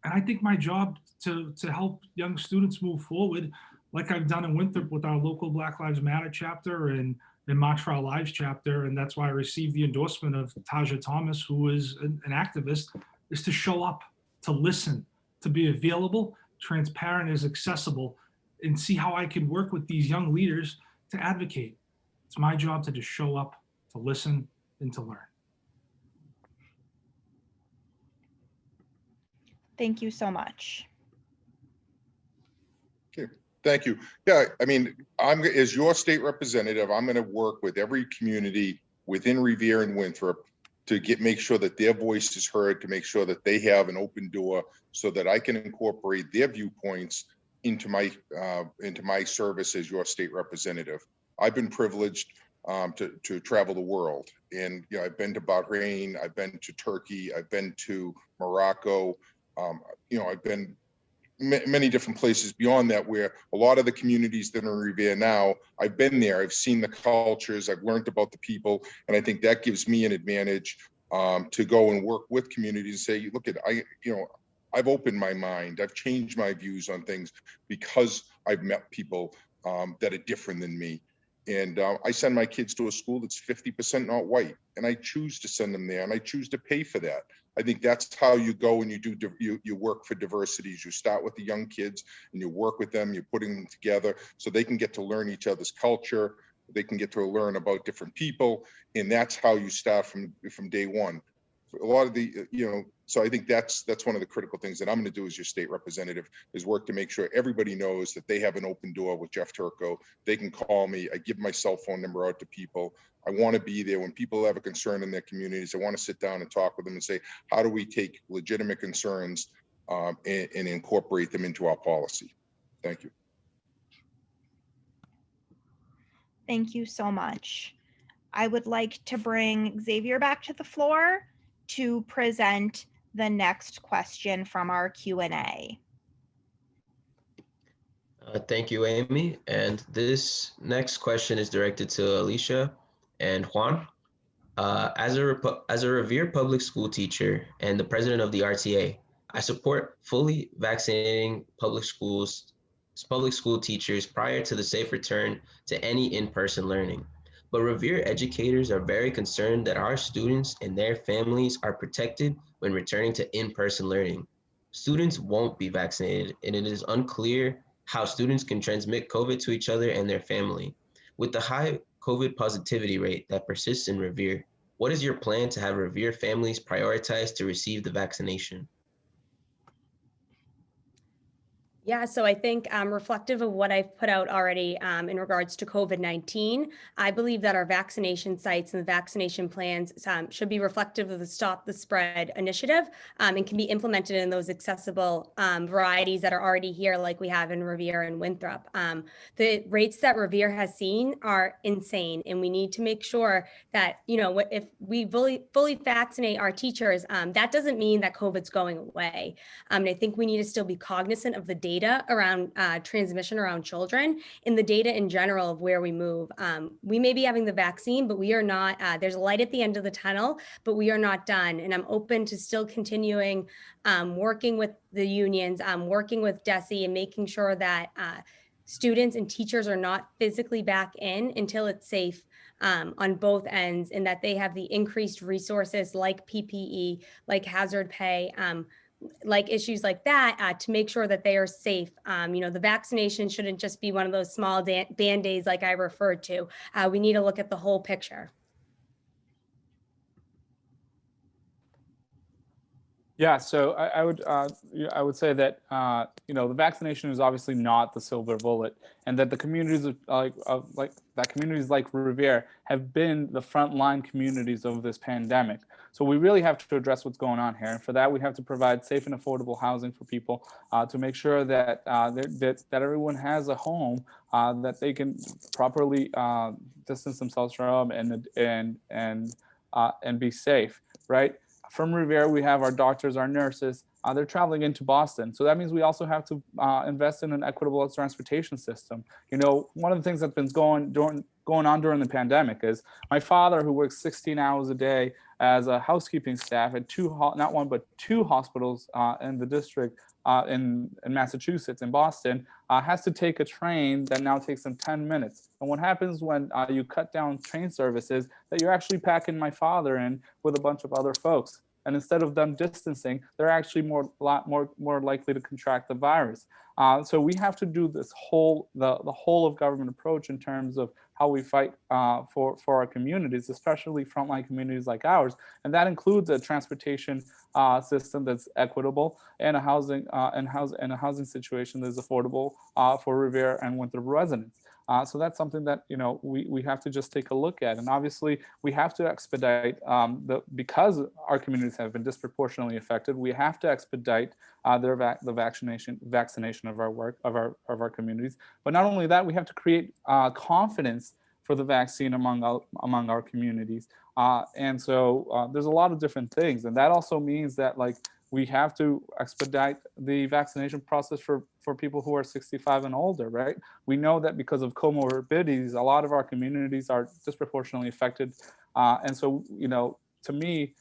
And I think my job to help young students move forward, like I've done in Winthrop with our local Black Lives Matter chapter and March for Our Lives chapter, and that's why I received the endorsement of Taja Thomas, who is an activist, is to show up, to listen, to be available, transparent, as accessible, and see how I can work with these young leaders to advocate. It's my job to just show up, to listen, and to learn. Thank you so much. Okay, thank you. Yeah, I mean, as your state representative, I'm going to work with every community within Revere and Winthrop to make sure that their voice is heard, to make sure that they have an open door so that I can incorporate their viewpoints into my service as your state representative. I've been privileged to travel the world, and I've been to Bahrain, I've been to Turkey, I've been to Morocco. I've been many different places beyond that, where a lot of the communities that are in Revere now, I've been there, I've seen the cultures, I've learned about the people, and I think that gives me an advantage to go and work with communities and say, look, I've opened my mind, I've changed my views on things because I've met people that are different than me. And I send my kids to a school that's 50% not white, and I choose to send them there, and I choose to pay for that. I think that's how you go and you work for diversities. You start with the young kids and you work with them, you're putting them together so they can get to learn each other's culture, they can get to learn about different people, and that's how you start from day one. a lot of the, so I think that's one of the critical things that I'm going to do as your state representative, is work to make sure everybody knows that they have an open door with Jeff Turco. They can call me. I give my cell phone number out to people. I want to be there when people have a concern in their communities. I want to sit down and talk with them and say, how do we take legitimate concerns and incorporate them into our policy? Thank you. Thank you so much. I would like to bring Xavier back to the floor to present the next question from our Q&A. Thank you, Amy. And this next question is directed to Alicia and Juan. As a revered public school teacher and the president of the RTA, I support fully vaccinating public school teachers prior to the safe return to any in-person learning. But revered educators are very concerned that our students and their families are protected when returning to in-person learning. Students won't be vaccinated, and it is unclear how students can transmit COVID to each other and their family. With the high COVID positivity rate that persists in Revere, what is your plan to have Revere families prioritize to receive the vaccination? Yeah, so I think reflective of what I've put out already in regards to COVID-19, I believe that our vaccination sites and the vaccination plans should be reflective of the Stop the Spread initiative and can be implemented in those accessible varieties that are already here, like we have in Revere and Winthrop. The rates that Revere has seen are insane, and we need to make sure that, if we fully vaccinate our teachers, that doesn't mean that COVID's going away. And I think we need to still be cognizant of the data around transmission around children and the data in general of where we move. We may be having the vaccine, but we are not, there's a light at the end of the tunnel, but we are not done. And I'm open to still continuing working with the unions, working with DESE and making sure that students and teachers are not physically back in until it's safe on both ends, and that they have the increased resources like PPE, like hazard pay, like issues like that to make sure that they are safe. The vaccination shouldn't just be one of those small band-aids like I referred to. We need to look at the whole picture. Yeah, so I would say that the vaccination is obviously not the silver bullet, and that the communities communities like Revere have been the frontline communities of this pandemic. So we really have to address what's going on here, and for that we have to provide safe and affordable housing for people to make sure that that everyone has a home that they can properly distance themselves from and be safe, right? From Revere, we have our doctors, our nurses. They're traveling into Boston. So that means we also have to invest in an equitable transportation system. One of the things that's been going on during the pandemic is my father, who works 16 hours a day as a housekeeping staff at not one, but two hospitals in the district in Massachusetts, in Boston, has to take a train that now takes them 10 minutes. And what happens when you cut down train services, that you're actually packing my father in with a bunch of other folks. And instead of them distancing, they're actually lot more likely to contract the virus. So we have to do this the whole of government approach in terms of how we fight for our communities, especially frontline communities like ours. And that includes a transportation system that's equitable and a housing situation that's affordable for Revere and Winthrop residents. So that's something that we have to just take a look at, and obviously we have to expedite because our communities have been disproportionately affected. We have to expedite the vaccination of our communities. But not only that, we have to create confidence for the vaccine among our communities. And so there's a lot of different things, and that also means that we have to expedite the vaccination process for people who are 65 and older, right? We know that because of comorbidities, a lot of our communities are disproportionately affected. And so, to me,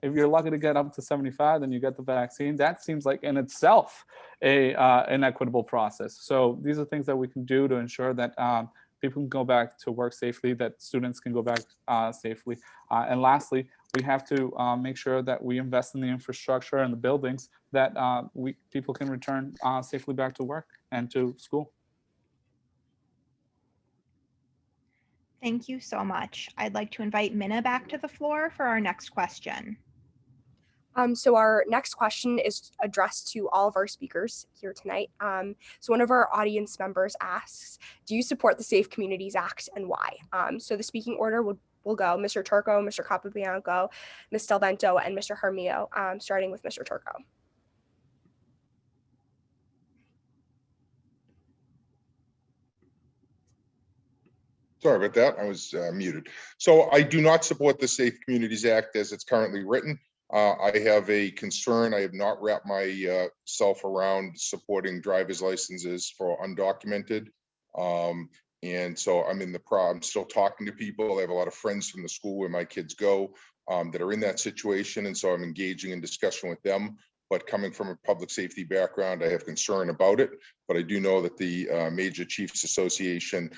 if you're lucky to get up to 75, then you get the vaccine. That seems like in itself an equitable process. So these are things that we can do to ensure that people can go back to work safely, that students can go back safely. And lastly, we have to make sure that we invest in the infrastructure and the buildings that people can return safely back to work and to school. Thank you so much. I'd like to invite Minna back to the floor for our next question. So our next question is addressed to all of our speakers here tonight. So one of our audience members asks, do you support the Safe Communities Act and why? So the speaking order will go Mr. Turco, Mr. Capobianco, Ms. DelVento, and Mr. Jaramillo, starting with Mr. Turco. Sorry about that. I was muted. So I do not support the Safe Communities Act as it's currently written. I have a concern. I have not wrapped myself around supporting driver's licenses for undocumented. And so I'm still talking to people. I have a lot of friends from the school where my kids go that are in that situation. And so I'm engaging in discussion with them. But coming from a public safety background, I have concern about it. But I do know that the Major Chiefs Association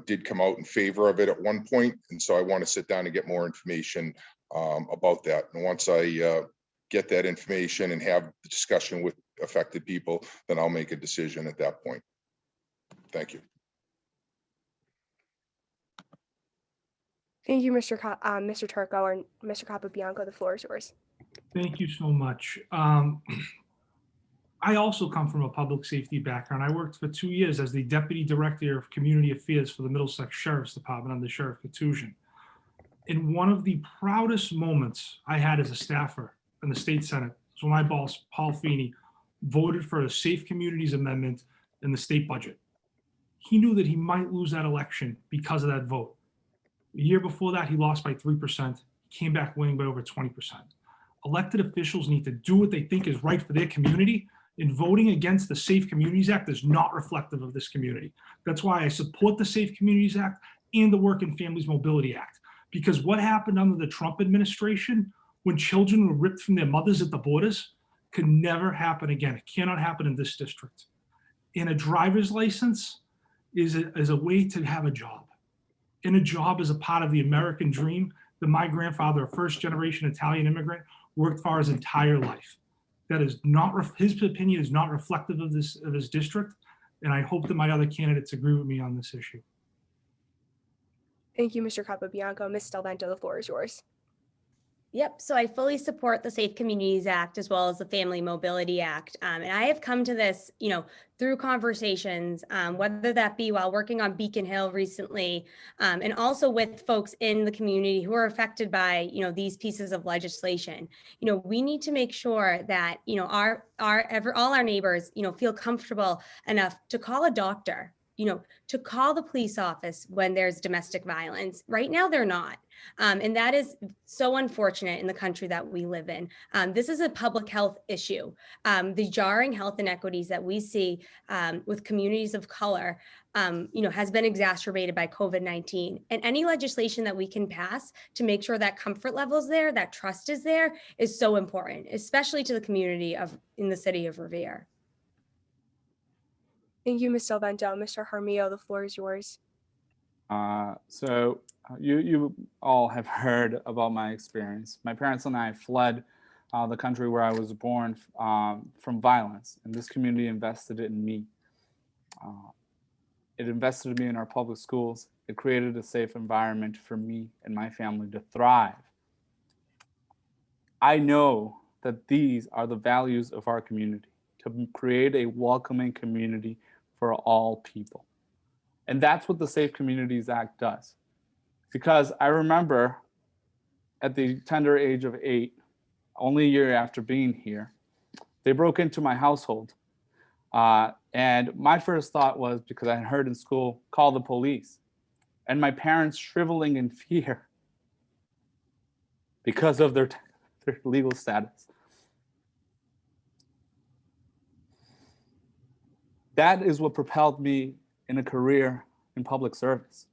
did come out in favor of it at one point. And so I want to sit down and get more information about that. And once I get that information and have the discussion with affected people, then I'll make a decision at that point. Thank you. Thank you, Mr. Turco, and Mr. Capobianco. The floor is yours. Thank you so much. I also come from a public safety background. I worked for 2 years as the Deputy Director of Community Affairs for the Middlesex Sheriff's Department under Sheriff Katusian. And one of the proudest moments I had as a staffer in the State Senate was when my boss, Paul Feeney, voted for a Safe Communities Amendment in the state budget. He knew that he might lose that election because of that vote. The year before that, he lost by 3%, came back winning by over 20%. Elected officials need to do what they think is right for their community, and voting against the Safe Communities Act is not reflective of this community. That's why I support the Safe Communities Act and the Working Families Mobility Act. Because what happened under the Trump administration when children were ripped from their mothers at the borders could never happen again. It cannot happen in this district. And a driver's license is a way to have a job. And a job is a part of the American dream that my grandfather, a first-generation Italian immigrant, worked for his entire life. That is not, his opinion is not reflective of his district, and I hope that my other candidates agree with me on this issue. Thank you, Mr. Capobianco. Ms. DelVento, the floor is yours. Yep, so I fully support the Safe Communities Act as well as the Family Mobility Act. And I have come to this, through conversations, whether that be while working on Beacon Hill recently, and also with folks in the community who are affected by, these pieces of legislation. We need to make sure that, all our neighbors, feel comfortable enough to call a doctor, to call the police office when there's domestic violence. Right now, they're not. And that is so unfortunate in the country that we live in. This is a public health issue. The jarring health inequities that we see with communities of color, has been exacerbated by COVID-19. And any legislation that we can pass to make sure that comfort level is there, that trust is there, is so important, especially to the community in the city of Revere. Thank you, Ms. DelVento. Mr. Jaramillo, the floor is yours. So you all have heard about my experience. My parents and I fled the country where I was born from violence, and this community invested in me. It invested in me in our public schools. It created a safe environment for me and my family to thrive. I know that these are the values of our community, to create a welcoming community for all people. And that's what the Safe Communities Act does. Because I remember at the tender age of 8, only a year after being here, they broke into my household. And my first thought was, because I had heard in school, call the police. And my parents shriveling in fear because of their legal status. That is what propelled me in a career in public service,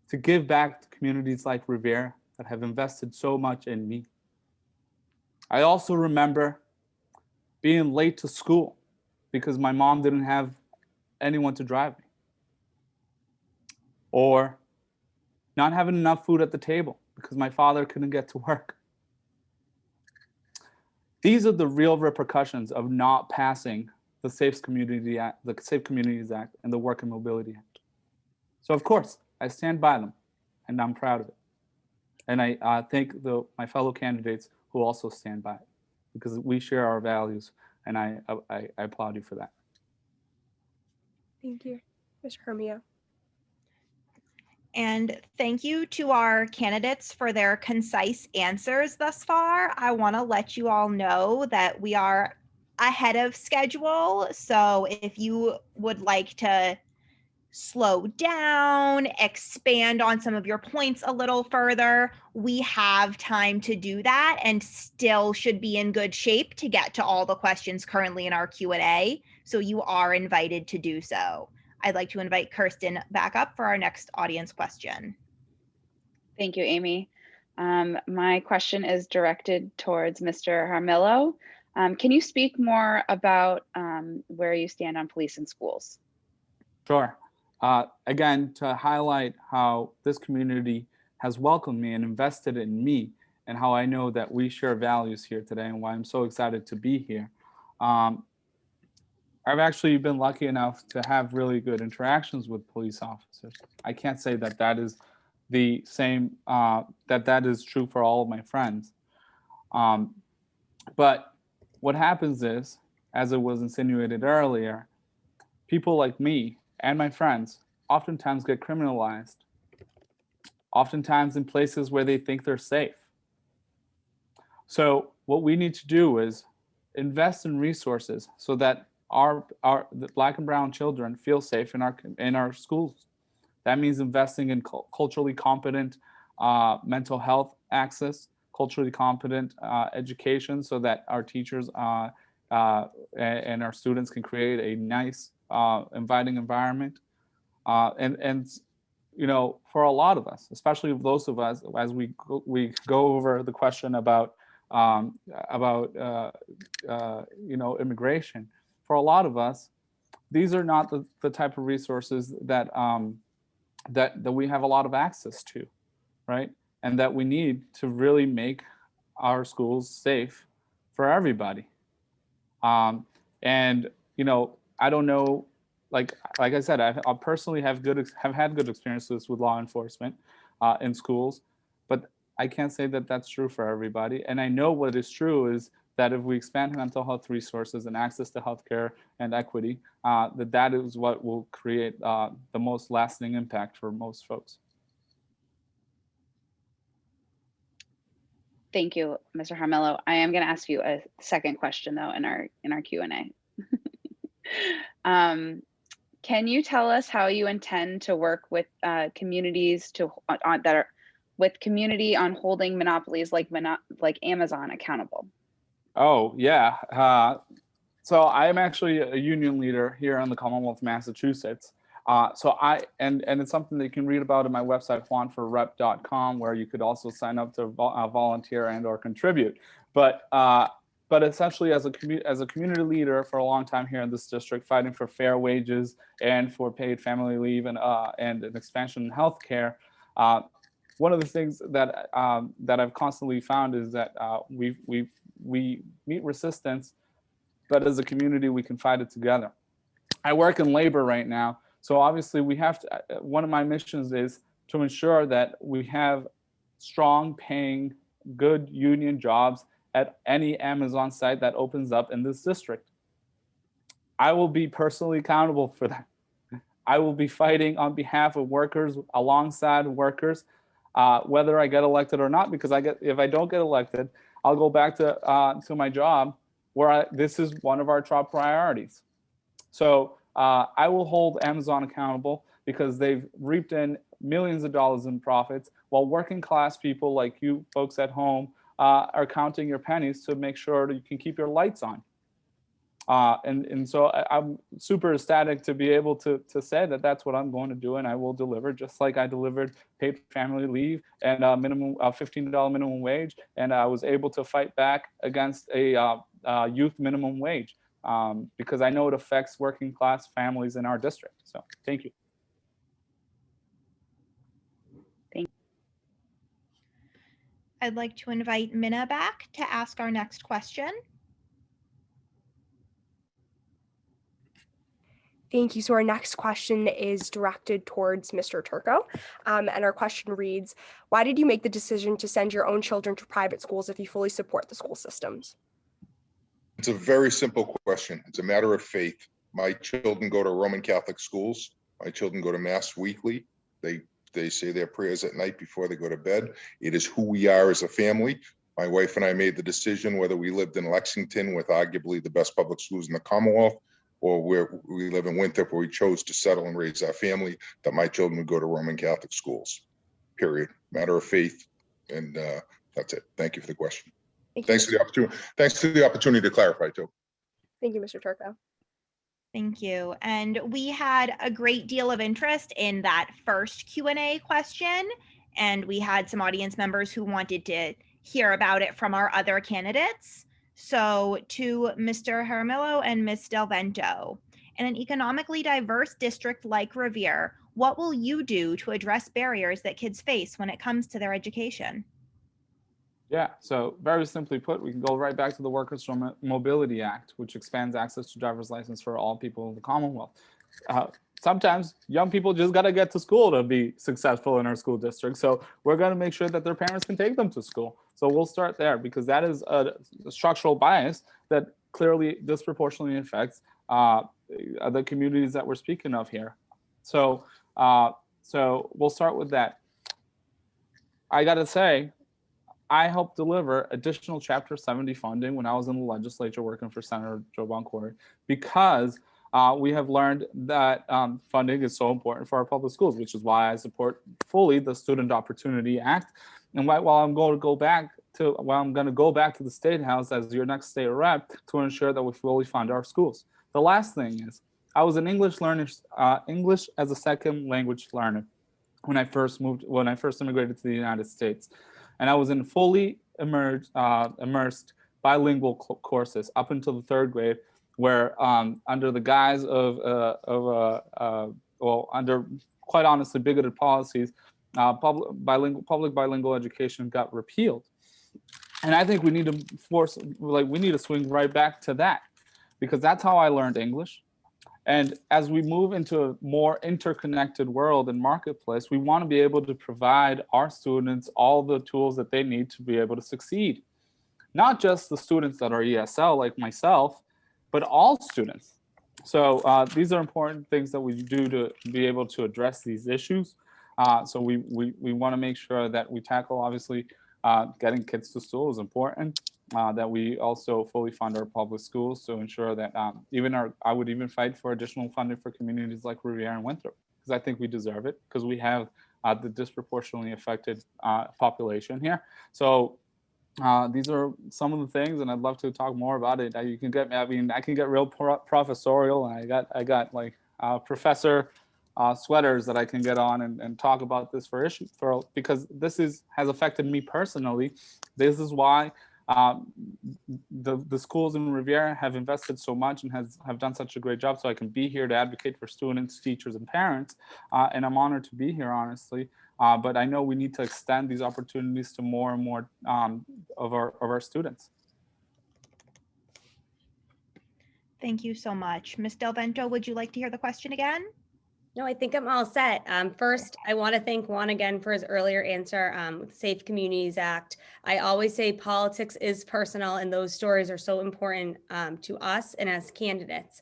to give back to communities like Revere that have invested so much in me. I also remember being late to school because my mom didn't have anyone to drive me, or not having enough food at the table because my father couldn't get to work. These are the real repercussions of not passing the Safe Communities Act, and the Work and Mobility Act. So of course, I stand by them, and I'm proud of it. And I thank my fellow candidates who also stand by it, because we share our values, and I applaud you for that. Thank you. Mr. Jaramillo. And thank you to our candidates for their concise answers thus far. I want to let you all know that we are ahead of schedule. So if you would like to slow down, expand on some of your points a little further, we have time to do that and still should be in good shape to get to all the questions currently in our Q&A. So you are invited to do so. I'd like to invite Kirsten back up for our next audience question. Thank you, Amy. My question is directed towards Mr. Jaramillo. Can you speak more about where you stand on police in schools? Sure. Again, to highlight how this community has welcomed me and invested in me, and how I know that we share values here today, and why I'm so excited to be here. I've actually been lucky enough to have really good interactions with police officers. I can't say that that is the same, that is true for all of my friends. But what happens is, as it was insinuated earlier, people like me and my friends oftentimes get criminalized, oftentimes in places where they think they're safe. So what we need to do is invest in resources so that the Black and brown children feel safe in our schools. That means investing in culturally competent mental health access, culturally competent education, so that our teachers and our students can create a nice, inviting environment. And you know, for a lot of us, especially those of us, as we go over the question about you know, immigration, for a lot of us, these are not the type of resources that that we have a lot of access to, right? And that we need to really make our schools safe for everybody. And you know, I don't know, like I said, I personally have had good experiences with law enforcement in schools, but I can't say that that's true for everybody. And I know what is true is that if we expand mental health resources and access to healthcare and equity, that is what will create the most lasting impact for most folks. Thank you, Mr. Jaramillo. I am going to ask you a second question, though, in our Q&A. Can you tell us how you intend to work with communities with community on holding monopolies like Amazon accountable? Oh, yeah. So I am actually a union leader here in the Commonwealth of Massachusetts. And it's something that you can read about on my website, juanforrep.com, where you could also sign up to volunteer and or contribute. But essentially, as a community leader for a long time here in this district, fighting for fair wages and for paid family leave and an expansion in healthcare, one of the things that I've constantly found is that we meet resistance, but as a community, we can fight it together. I work in labor right now, so obviously we have to. One of my missions is to ensure that we have strong paying, good union jobs at any Amazon site that opens up in this district. I will be personally accountable for that. I will be fighting on behalf of workers, alongside workers, whether I get elected or not, because if I don't get elected, I'll go back to my job where this is one of our top priorities. So I will hold Amazon accountable because they've reaped in millions of dollars in profits, while working class people like you folks at home are counting your pennies to make sure that you can keep your lights on. And so I'm super ecstatic to be able to say that that's what I'm going to do, and I will deliver, just like I delivered paid family leave and a minimum $15 minimum wage, and I was able to fight back against a youth minimum wage because I know it affects working class families in our district. So thank you. Thank you. I'd like to invite Minna back to ask our next question. Thank you. So our next question is directed towards Mr. Turco. And our question reads, why did you make the decision to send your own children to private schools if you fully support the school systems? It's a very simple question. It's a matter of faith. My children go to Roman Catholic schools. My children go to Mass weekly. They say their prayers at night before they go to bed. It is who we are as a family. My wife and I made the decision whether we lived in Lexington with arguably the best public schools in the Commonwealth, or where we live in Winthrop, where we chose to settle and raise our family, that my children would go to Roman Catholic schools, period. Matter of faith. And that's it. Thank you for the question. Thanks for the opportunity. Thanks for the opportunity to clarify too. Thank you, Mr. Turco. Thank you. And we had a great deal of interest in that first Q&A question, and we had some audience members who wanted to hear about it from our other candidates. So to Mr. Jaramillo and Ms. DelVento, in an economically diverse district like Revere, what will you do to address barriers that kids face when it comes to their education? Yeah, so very simply put, we can go right back to the Workers' Mobility Act, which expands access to driver's license for all people in the Commonwealth. Sometimes young people just got to get to school to be successful in our school district. So we're going to make sure that their parents can take them to school. So we'll start there, because that is a structural bias that clearly disproportionately affects the communities that we're speaking of here. So we'll start with that. I got to say, I helped deliver additional Chapter 70 funding when I was in the legislature working for Senator Joe Boncory, because we have learned that funding is so important for our public schools, which is why I support fully the Student Opportunity Act. And while I'm going to go back to the State House as your next state rep to ensure that we fully fund our schools. The last thing is, I was an English as a second language learner when I first immigrated to the United States. And I was in fully immersed bilingual courses up until the third grade, where under the guise under quite honestly bigoted policies, public bilingual education got repealed. And I think we need to swing right back to that, because that's how I learned English. And as we move into a more interconnected world and marketplace, we want to be able to provide our students all the tools that they need to be able to succeed. Not just the students that are ESL like myself, but all students. So these are important things that we do to be able to address these issues. So we want to make sure that we tackle, obviously, getting kids to school is important. That we also fully fund our public schools to ensure that I would even fight for additional funding for communities like Revere and Winthrop, because I think we deserve it, because we have the disproportionately affected population here. So these are some of the things, and I'd love to talk more about it. I can get real professorial, and I got like professor sweaters that I can get on and talk about this because this has affected me personally. This is why the schools in Revere have invested so much and have done such a great job, so I can be here to advocate for students, teachers, and parents. And I'm honored to be here, honestly. But I know we need to extend these opportunities to more and more of our students. Thank you so much. Ms. DelVento, would you like to hear the question again? No, I think I'm all set. First, I want to thank Juan again for his earlier answer with the Safe Communities Act. I always say politics is personal, and those stories are so important to us and as candidates.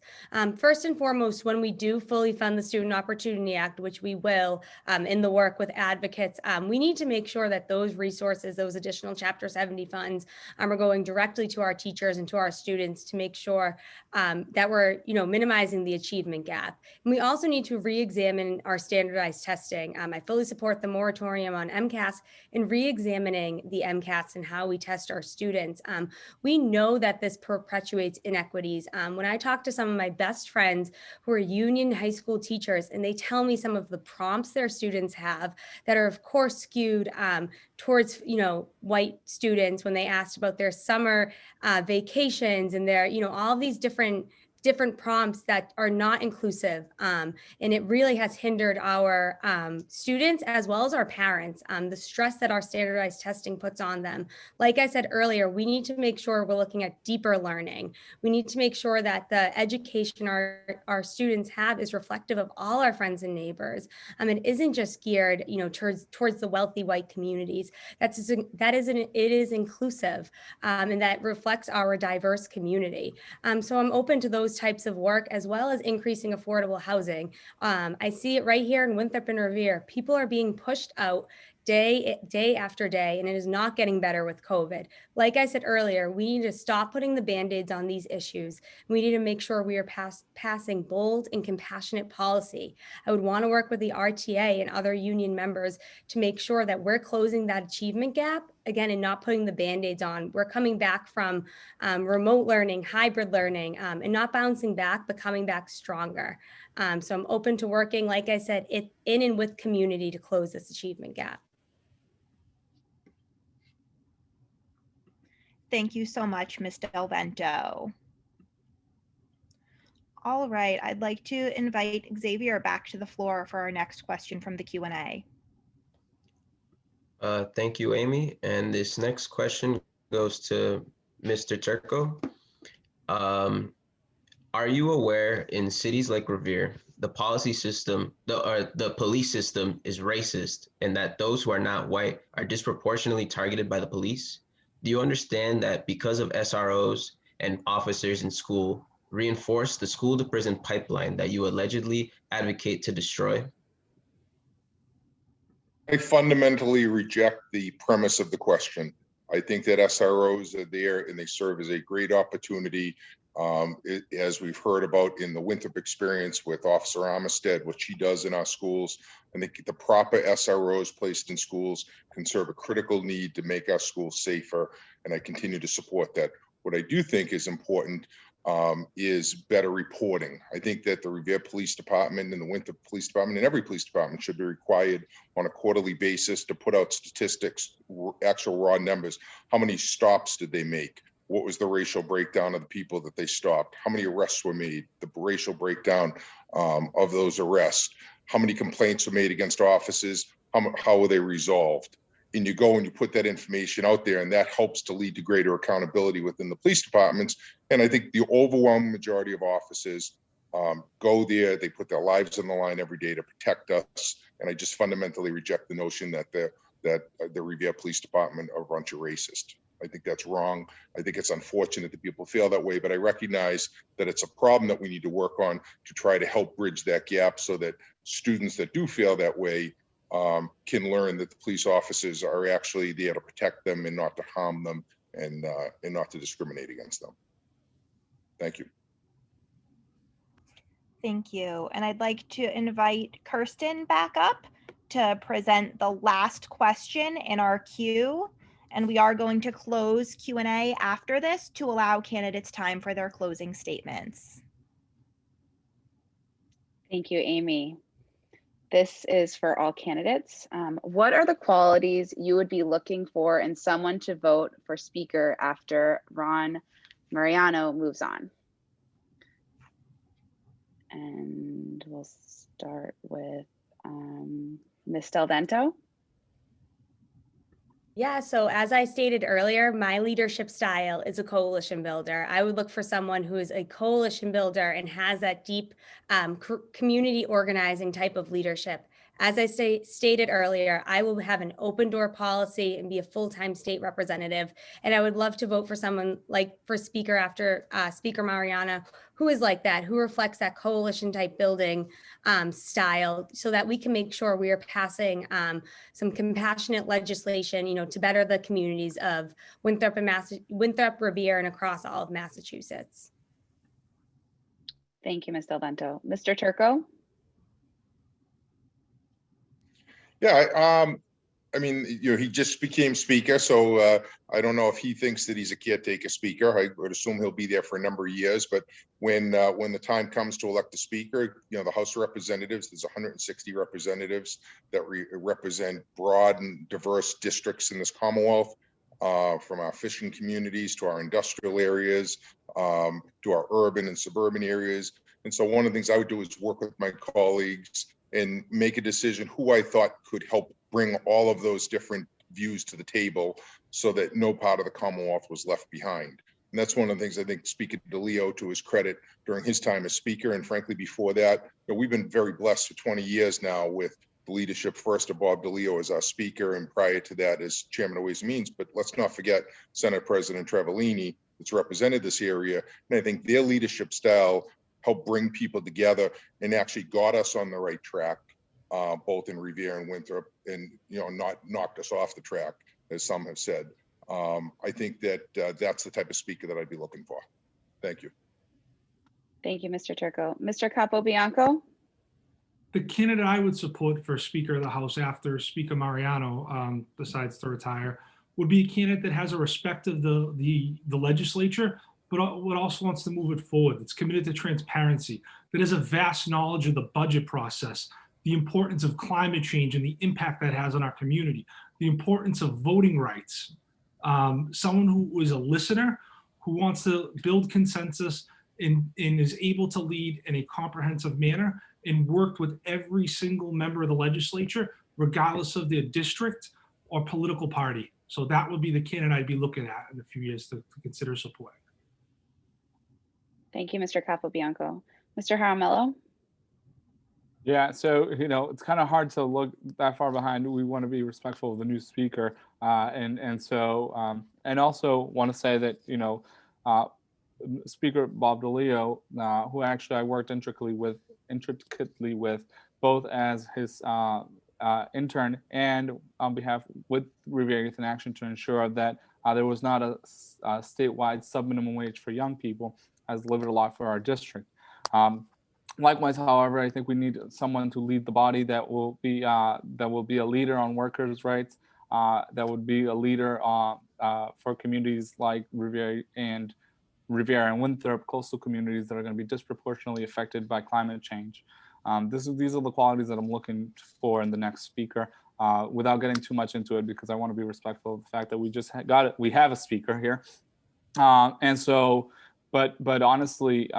First and foremost, when we do fully fund the Student Opportunity Act, which we will in the work with advocates, we need to make sure that those resources, those additional Chapter 70 funds, are going directly to our teachers and to our students to make sure that we're minimizing the achievement gap. And we also need to re-examine our standardized testing. I fully support the moratorium on MCAS and re-examining the MCAS and how we test our students. We know that this perpetuates inequities. When I talk to some of my best friends who are union high school teachers, and they tell me some of the prompts their students have that are of course skewed towards white students, when they asked about their summer vacations and their all these different different prompts that are not inclusive. And it really has hindered our students as well as our parents, the stress that our standardized testing puts on them. Like I said earlier, we need to make sure we're looking at deeper learning. We need to make sure that the education our students have is reflective of all our friends and neighbors. It isn't just geared, towards the wealthy white communities. It is inclusive, and that reflects our diverse community. So I'm open to those types of work, as well as increasing affordable housing. I see it right here in Winthrop and Revere. People are being pushed out day after day, and it is not getting better with COVID. Like I said earlier, we need to stop putting the Band-Aids on these issues. We need to make sure we are passing bold and compassionate policy. I would want to work with the RTA and other union members to make sure that we're closing that achievement gap, again, and not putting the Band-Aids on. We're coming back from remote learning, hybrid learning, and not bouncing back, but coming back stronger. So I'm open to working, like I said, in and with community to close this achievement gap. Thank you so much, Ms. DelVento. All right, I'd like to invite Xavier back to the floor for our next question from the Q&A. Thank you, Amy. And this next question goes to Mr. Turco. Are you aware in cities like Revere, the policy system, the police system is racist, and that those who are not white are disproportionately targeted by the police? Do you understand that because of SROs and officers in school reinforce the school to prison pipeline that you allegedly advocate to destroy? I fundamentally reject the premise of the question. I think that SROs are there and they serve as a great opportunity. As we've heard about in the Winthrop experience with Officer Armistead, what she does in our schools, I think the proper SROs placed in schools can serve a critical need to make our schools safer, and I continue to support that. What I do think is important is better reporting. I think that the Revere Police Department and the Winthrop Police Department and every police department should be required on a quarterly basis to put out statistics, actual raw numbers. How many stops did they make? What was the racial breakdown of the people that they stopped? How many arrests were made? The racial breakdown of those arrests? How many complaints were made against officers? How were they resolved? And you go and you put that information out there, and that helps to lead to greater accountability within the police departments. And I think the overwhelming majority of officers go there, they put their lives on the line every day to protect us. And I just fundamentally reject the notion that the Revere Police Department are a bunch of racist. I think that's wrong. I think it's unfortunate that people feel that way, but I recognize that it's a problem that we need to work on to try to help bridge that gap so that students that do feel that way can learn that the police officers are actually there to protect them and not to harm them and not to discriminate against them. Thank you. Thank you. And I'd like to invite Kirsten back up to present the last question in our queue. And we are going to close Q&A after this to allow candidates time for their closing statements. Thank you, Amy. This is for all candidates. What are the qualities you would be looking for in someone to vote for speaker after Ron Mariano moves on? And we'll start with Ms. DelVento. Yeah, so as I stated earlier, my leadership style is a coalition builder. I would look for someone who is a coalition builder and has that deep community organizing type of leadership. As I stated earlier, I will have an open door policy and be a full-time state representative. And I would love to vote for someone like for speaker after Speaker Mariano, who is like that, who reflects that coalition type building style, so that we can make sure we are passing some compassionate legislation, to better the communities of Winthrop, Revere, and across all of Massachusetts. Thank you, Ms. DelVento. Mr. Turco? Yeah, I mean, he just became speaker, so I don't know if he thinks that he's a caretaker speaker. I would assume he'll be there for a number of years, but when the time comes to elect a speaker, the House of Representatives, there's 160 representatives that represent broad and diverse districts in this Commonwealth, from our fishing communities to our industrial areas, to our urban and suburban areas. And so one of the things I would do is work with my colleagues and make a decision who I thought could help bring all of those different views to the table so that no part of the Commonwealth was left behind. And that's one of the things I think Speaker DeLeo, to his credit, during his time as Speaker, and frankly before that, we've been very blessed for 20 years now with the leadership first of Bob DeLeo as our Speaker, and prior to that as Chairman of Ways and Means. But let's not forget Senate President Travellini that's represented this area. And I think their leadership style helped bring people together and actually got us on the right track, both in Revere and Winthrop, and not knocked us off the track, as some have said. I think that that's the type of speaker that I'd be looking for. Thank you. Thank you, Mr. Turco. Mr. Capobianco? The candidate I would support for Speaker of the House after Speaker Mariano, decides to retire, would be a candidate that has a respect of the legislature, but what also wants to move it forward. It's committed to transparency, that has a vast knowledge of the budget process, the importance of climate change and the impact that has on our community, the importance of voting rights. Someone who is a listener, who wants to build consensus and is able to lead in a comprehensive manner, and worked with every single member of the legislature, regardless of their district or political party. So that would be the candidate I'd be looking at in a few years to consider supporting. Thank you, Mr. Capobianco. Mr. Jaramillo? Yeah, so it's kind of hard to look that far behind. We want to be respectful of the new speaker, and also want to say that Speaker Bob DeLeo, who actually I worked intricately with, both as his intern and on behalf with Revere Youth in Action, to ensure that there was not a statewide sub-minimum wage for young people, has delivered a lot for our district. Likewise, however, I think we need someone to lead the body that will be a leader on workers' rights, that would be a leader for communities like Revere and Winthrop, coastal communities that are going to be disproportionately affected by climate change. These are the qualities that I'm looking for in the next speaker, without getting too much into it, because I want to be respectful of the fact that we have a speaker here. And so, but honestly,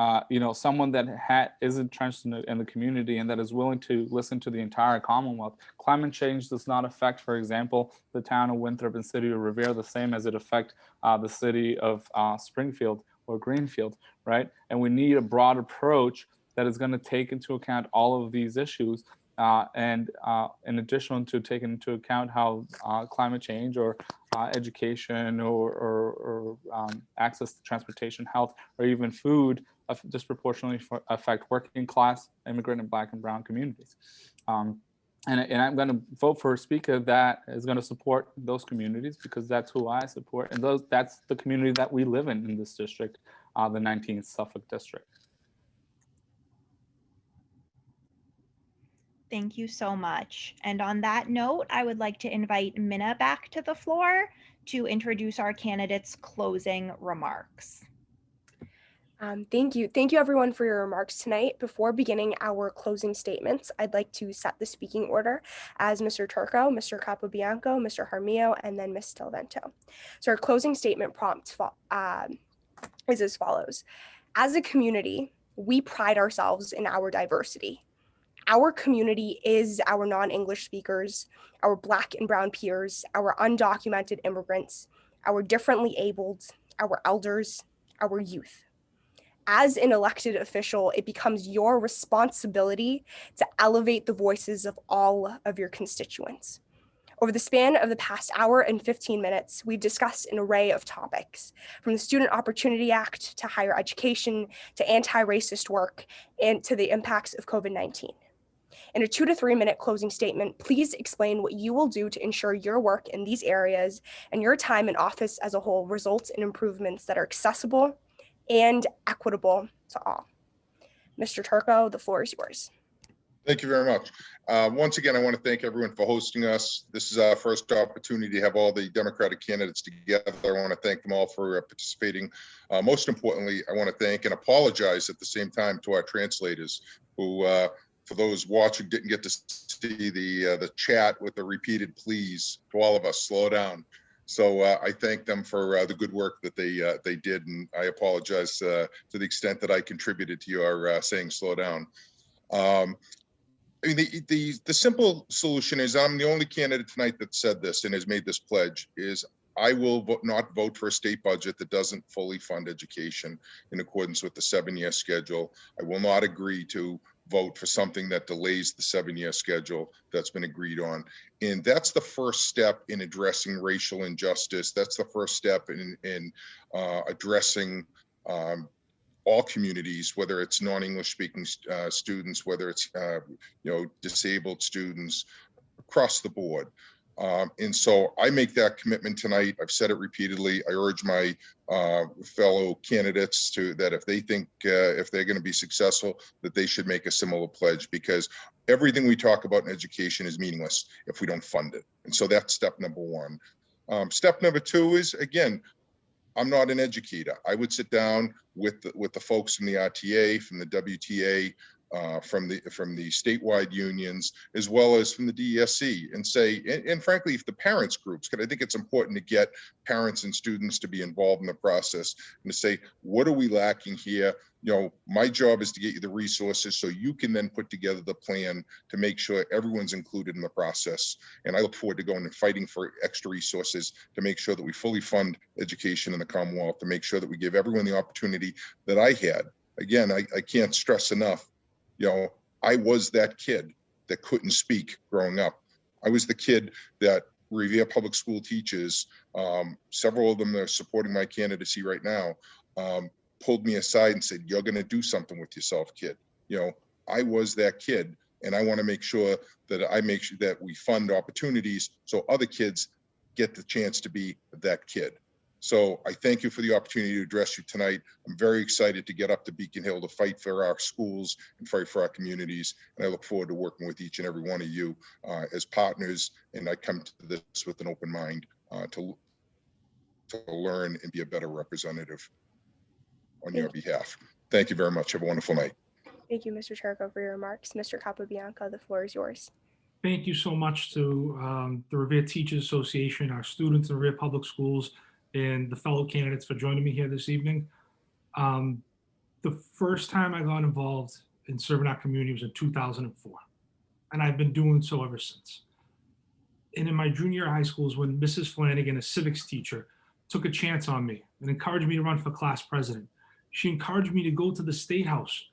someone that is entrenched in the community and that is willing to listen to the entire Commonwealth. Climate change does not affect, for example, the town of Winthrop and city of Revere the same as it affects the city of Springfield or Greenfield, right? And we need a broad approach that is going to take into account all of these issues, and in addition to taking into account how climate change or education or access to transportation, health, or even food disproportionately affect working class, immigrant, and Black and brown communities. And I'm going to vote for a speaker that is going to support those communities, because that's who I support, and that's the community that we live in this district, the 19th Suffolk district. Thank you so much. And on that note, I would like to invite Minna back to the floor to introduce our candidates' closing remarks. Thank you. Thank you, everyone, for your remarks tonight. Before beginning our closing statements, I'd like to set the speaking order as Mr. Turco, Mr. Capobianco, Mr. Jaramillo, and then Ms. DelVento. So our closing statement prompt is as follows. As a community, we pride ourselves in our diversity. Our community is our non-English speakers, our Black and brown peers, our undocumented immigrants, our differently abled, our elders, our youth. As an elected official, it becomes your responsibility to elevate the voices of all of your constituents. Over the span of the past hour and 15 minutes, we've discussed an array of topics, from the Student Opportunity Act to higher education, to anti-racist work, and to the impacts of COVID-19. In a 2 to 3 minute closing statement, please explain what you will do to ensure your work in these areas and your time in office as a whole results in improvements that are accessible and equitable to all. Mr. Turco, the floor is yours. Thank you very much. Once again, I want to thank everyone for hosting us. This is our first opportunity to have all the Democratic candidates together. I want to thank them all for participating. Most importantly, I want to thank and apologize at the same time to our translators who, for those watching, didn't get to see the chat with the repeated pleas to all of us, slow down. So I thank them for the good work that they did, and I apologize to the extent that I contributed to your saying slow down. I mean, the simple solution is, I'm the only candidate tonight that said this and has made this pledge, is I will not vote for a state budget that doesn't fully fund education in accordance with the 7-year schedule. I will not agree to vote for something that delays the 7-year schedule that's been agreed on. And that's the first step in addressing racial injustice. That's the first step in addressing all communities, whether it's non-English speaking students, whether it's disabled students, across the board. And so I make that commitment tonight. I've said it repeatedly. I urge my fellow candidates that if they think if they're going to be successful, that they should make a similar pledge, because everything we talk about in education is meaningless if we don't fund it. And so that's step number one. Step number two is, again, I'm not an educator. I would sit down with the folks from the RTA, from the WTA, from the statewide unions, as well as from the DESC, and say, and frankly, if the parents groups, because I think it's important to get parents and students to be involved in the process, and to say, what are we lacking here? My job is to get you the resources so you can then put together the plan to make sure everyone's included in the process. And I look forward to going and fighting for extra resources to make sure that we fully fund education in the Commonwealth, to make sure that we give everyone the opportunity that I had. Again, I can't stress enough, I was that kid that couldn't speak growing up. I was the kid that Revere Public School teachers, several of them that are supporting my candidacy right now, pulled me aside and said, you're going to do something with yourself, kid. I was that kid, and I want to make sure that we fund opportunities so other kids get the chance to be that kid. So I thank you for the opportunity to address you tonight. I'm very excited to get up to Beacon Hill to fight for our schools and fight for our communities. And I look forward to working with each and every one of you as partners. And I come to this with an open mind to learn and be a better representative on your behalf. Thank you very much. Have a wonderful night. Thank you, Mr. Turco, for your remarks. Mr. Capobianco, the floor is yours. Thank you so much to the Revere Teachers Association, our students in Revere Public Schools, and the fellow candidates for joining me here this evening. The first time I got involved in serving our community was in 2004, and I've been doing so ever since. And in my junior year of high school is when Mrs. Flanagan, a civics teacher, took a chance on me and encouraged me to run for class president. She encouraged me to go to the State House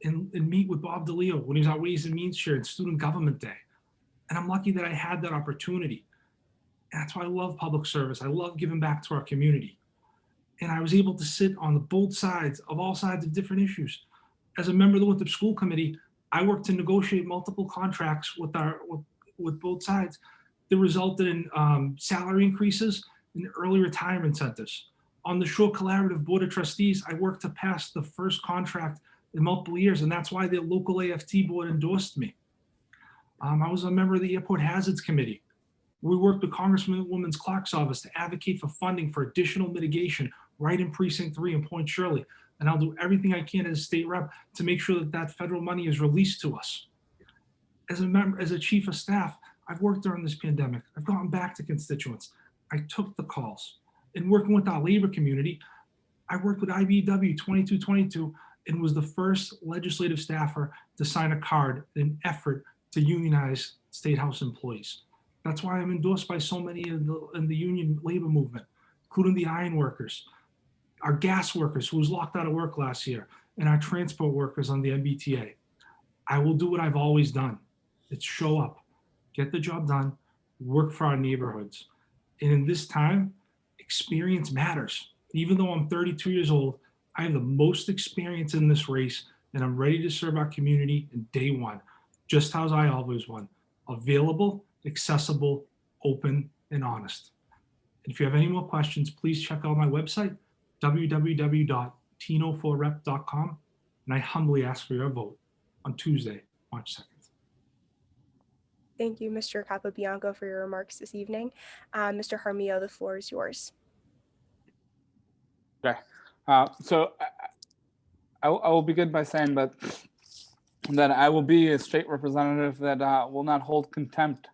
and meet with Bob DeLeo when he was our Ways and Means Chair at Student Government Day. And I'm lucky that I had that opportunity. And that's why I love public service. I love giving back to our community. And I was able to sit on both sides of all sides of different issues. As a member of the Winthrop School Committee, I worked to negotiate multiple contracts with both sides that resulted in salary increases and early retirement incentives. On the Shore Collaborative Board of Trustees, I worked to pass the first contract in multiple years, and that's why the local AFT board endorsed me. I was a member of the Airport Hazards Committee. We worked with Congresswoman Clark's office to advocate for funding for additional mitigation right in Precinct 3 in Point Shirley. And I'll do everything I can as a state rep to make sure that federal money is released to us. As a chief of staff, I've worked during this pandemic. I've gone back to constituents. I took the calls. In working with our labor community, I worked with IBEW 2222 and was the first legislative staffer to sign a card in an effort to unionize State House employees. That's why I'm endorsed by so many in the union labor movement, including the iron workers, our gas workers who was locked out of work last year, and our transport workers on the MBTA. I will do what I've always done. It's show up, get the job done, work for our neighborhoods. And in this time, experience matters. Even though I'm 32 years old, I have the most experience in this race, and I'm ready to serve our community in day one, just as I always won. Available, accessible, open, and honest. And if you have any more questions, please check out my website, www.tino4rep.com, and I humbly ask for your vote on Tuesday, March 2nd. Thank you, Mr. Capobianco, for your remarks this evening. Mr. Jaramillo, the floor is yours. Okay, so I will begin by saying that I will be a state representative that will not hold contempt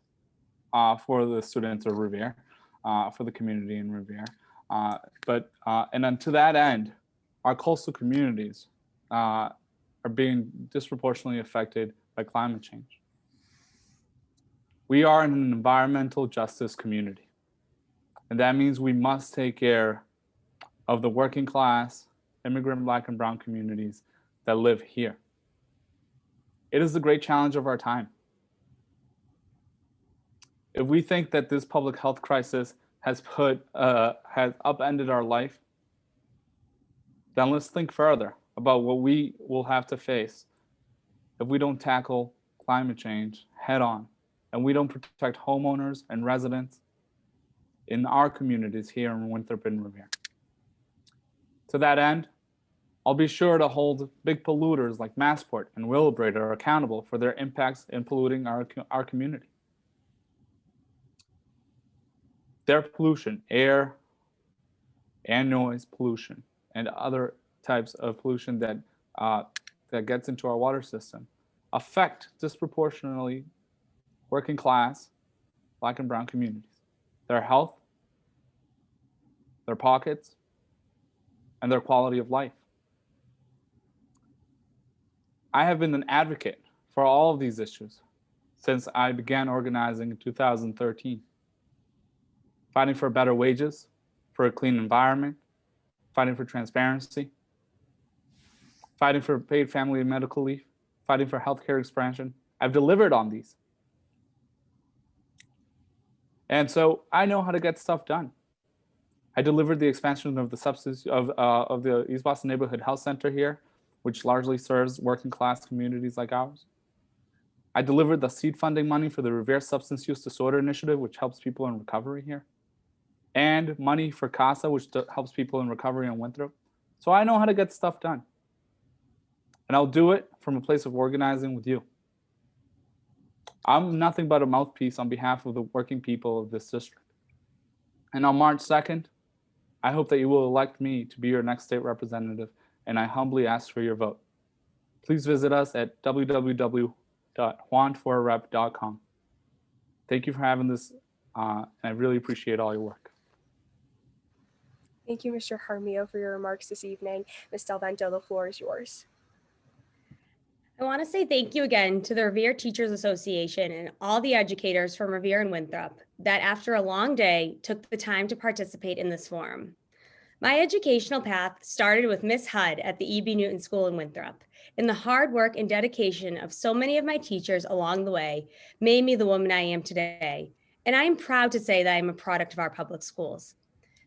for the students of Revere. for the community in Revere. And then to that end, our coastal communities are being disproportionately affected by climate change. We are an environmental justice community, and that means we must take care of the working class, immigrant, Black, and brown communities that live here. It is the great challenge of our time. If we think that this public health crisis has upended our life, then let's think further about what we will have to face if we don't tackle climate change head on and we don't protect homeowners and residents in our communities here in Winthrop and Revere. To that end, I'll be sure to hold big polluters like Massport and Willowbrae accountable for their impacts in polluting our community. Their pollution, air and noise pollution, and other types of pollution that gets into our water system affect disproportionately working class, Black and brown communities, their health, their pockets, and their quality of life. I have been an advocate for all of these issues since I began organizing in 2013, fighting for better wages, for a clean environment, fighting for transparency, fighting for paid family and medical leave, fighting for healthcare expansion. I've delivered on these. And so I know how to get stuff done. I delivered the expansion of the East Boston Neighborhood Health Center here, which largely serves working class communities like ours. I delivered the seed funding money for the Revere Substance Use Disorder Initiative, which helps people in recovery here, and money for CASA, which helps people in recovery in Winthrop. So I know how to get stuff done. And I'll do it from a place of organizing with you. I'm nothing but a mouthpiece on behalf of the working people of this district. And on March 2nd, I hope that you will elect me to be your next state representative, and I humbly ask for your vote. Please visit us at www.juanforarep.com. Thank you for having this, and I really appreciate all your work. Thank you, Mr. Jaramillo, for your remarks this evening. Ms. DelVento, the floor is yours. I want to say thank you again to the Revere Teachers Association and all the educators from Revere and Winthrop that after a long day took the time to participate in this forum. My educational path started with Miss Hudd at the E.B. Newton School in Winthrop, and the hard work and dedication of so many of my teachers along the way made me the woman I am today. And I am proud to say that I am a product of our public schools.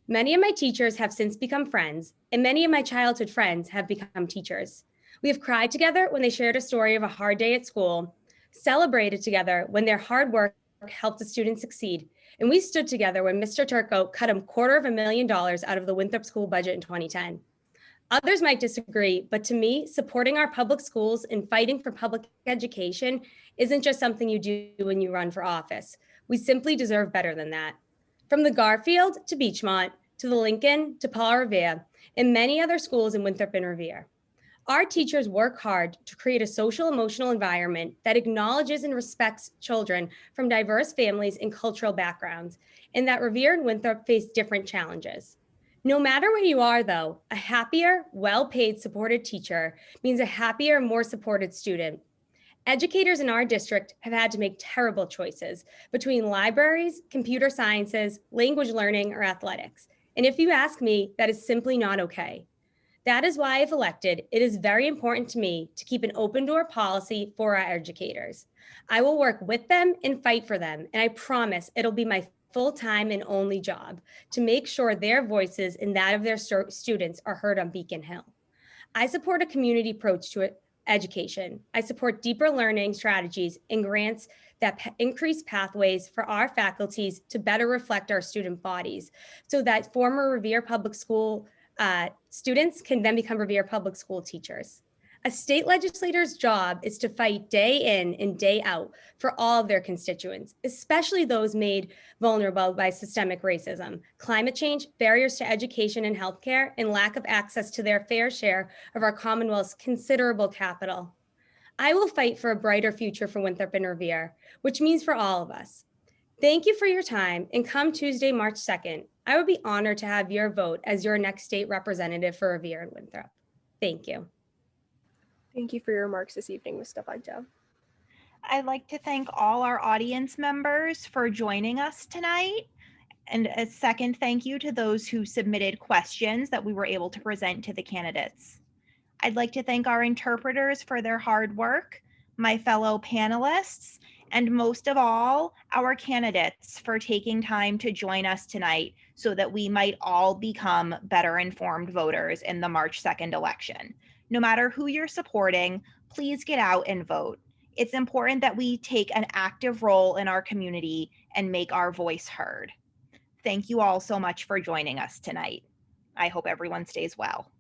Many of my teachers have since become friends, and many of my childhood friends have become teachers. We have cried together when they shared a story of a hard day at school, celebrated together when their hard work helped a student succeed, and we stood together when Mr. Turco cut $250,000 out of the Winthrop school budget in 2010. Others might disagree, but to me, supporting our public schools and fighting for public education isn't just something you do when you run for office. We simply deserve better than that. From the Garfield to Beachmont, to the Lincoln, to Paul Revere, and many other schools in Winthrop and Revere. Our teachers work hard to create a social emotional environment that acknowledges and respects children from diverse families and cultural backgrounds, and that Revere and Winthrop face different challenges. No matter where you are, though, a happier, well-paid, supported teacher means a happier, more supported student. Educators in our district have had to make terrible choices between libraries, computer sciences, language learning, or athletics. And if you ask me, that is simply not okay. That is why, if elected, it is very important to me to keep an open door policy for our educators. I will work with them and fight for them, and I promise it'll be my full-time and only job to make sure their voices and that of their students are heard on Beacon Hill. I support a community approach to education. I support deeper learning strategies and grants that increase pathways for our faculties to better reflect our student bodies so that former Revere Public School students can then become Revere Public School teachers. A state legislator's job is to fight day in and day out for all of their constituents, especially those made vulnerable by systemic racism, climate change, barriers to education and healthcare, and lack of access to their fair share of our Commonwealth's considerable capital. I will fight for a brighter future for Winthrop and Revere, which means for all of us. Thank you for your time, and come Tuesday, March 2nd, I would be honored to have your vote as your next state representative for Revere and Winthrop. Thank you. Thank you for your remarks this evening, Ms. DelVento. I'd like to thank all our audience members for joining us tonight. And a second thank you to those who submitted questions that we were able to present to the candidates. I'd like to thank our interpreters for their hard work, my fellow panelists, and most of all, our candidates for taking time to join us tonight so that we might all become better informed voters in the March 2nd election. No matter who you're supporting, please get out and vote. It's important that we take an active role in our community and make our voice heard. Thank you all so much for joining us tonight. I hope everyone stays well.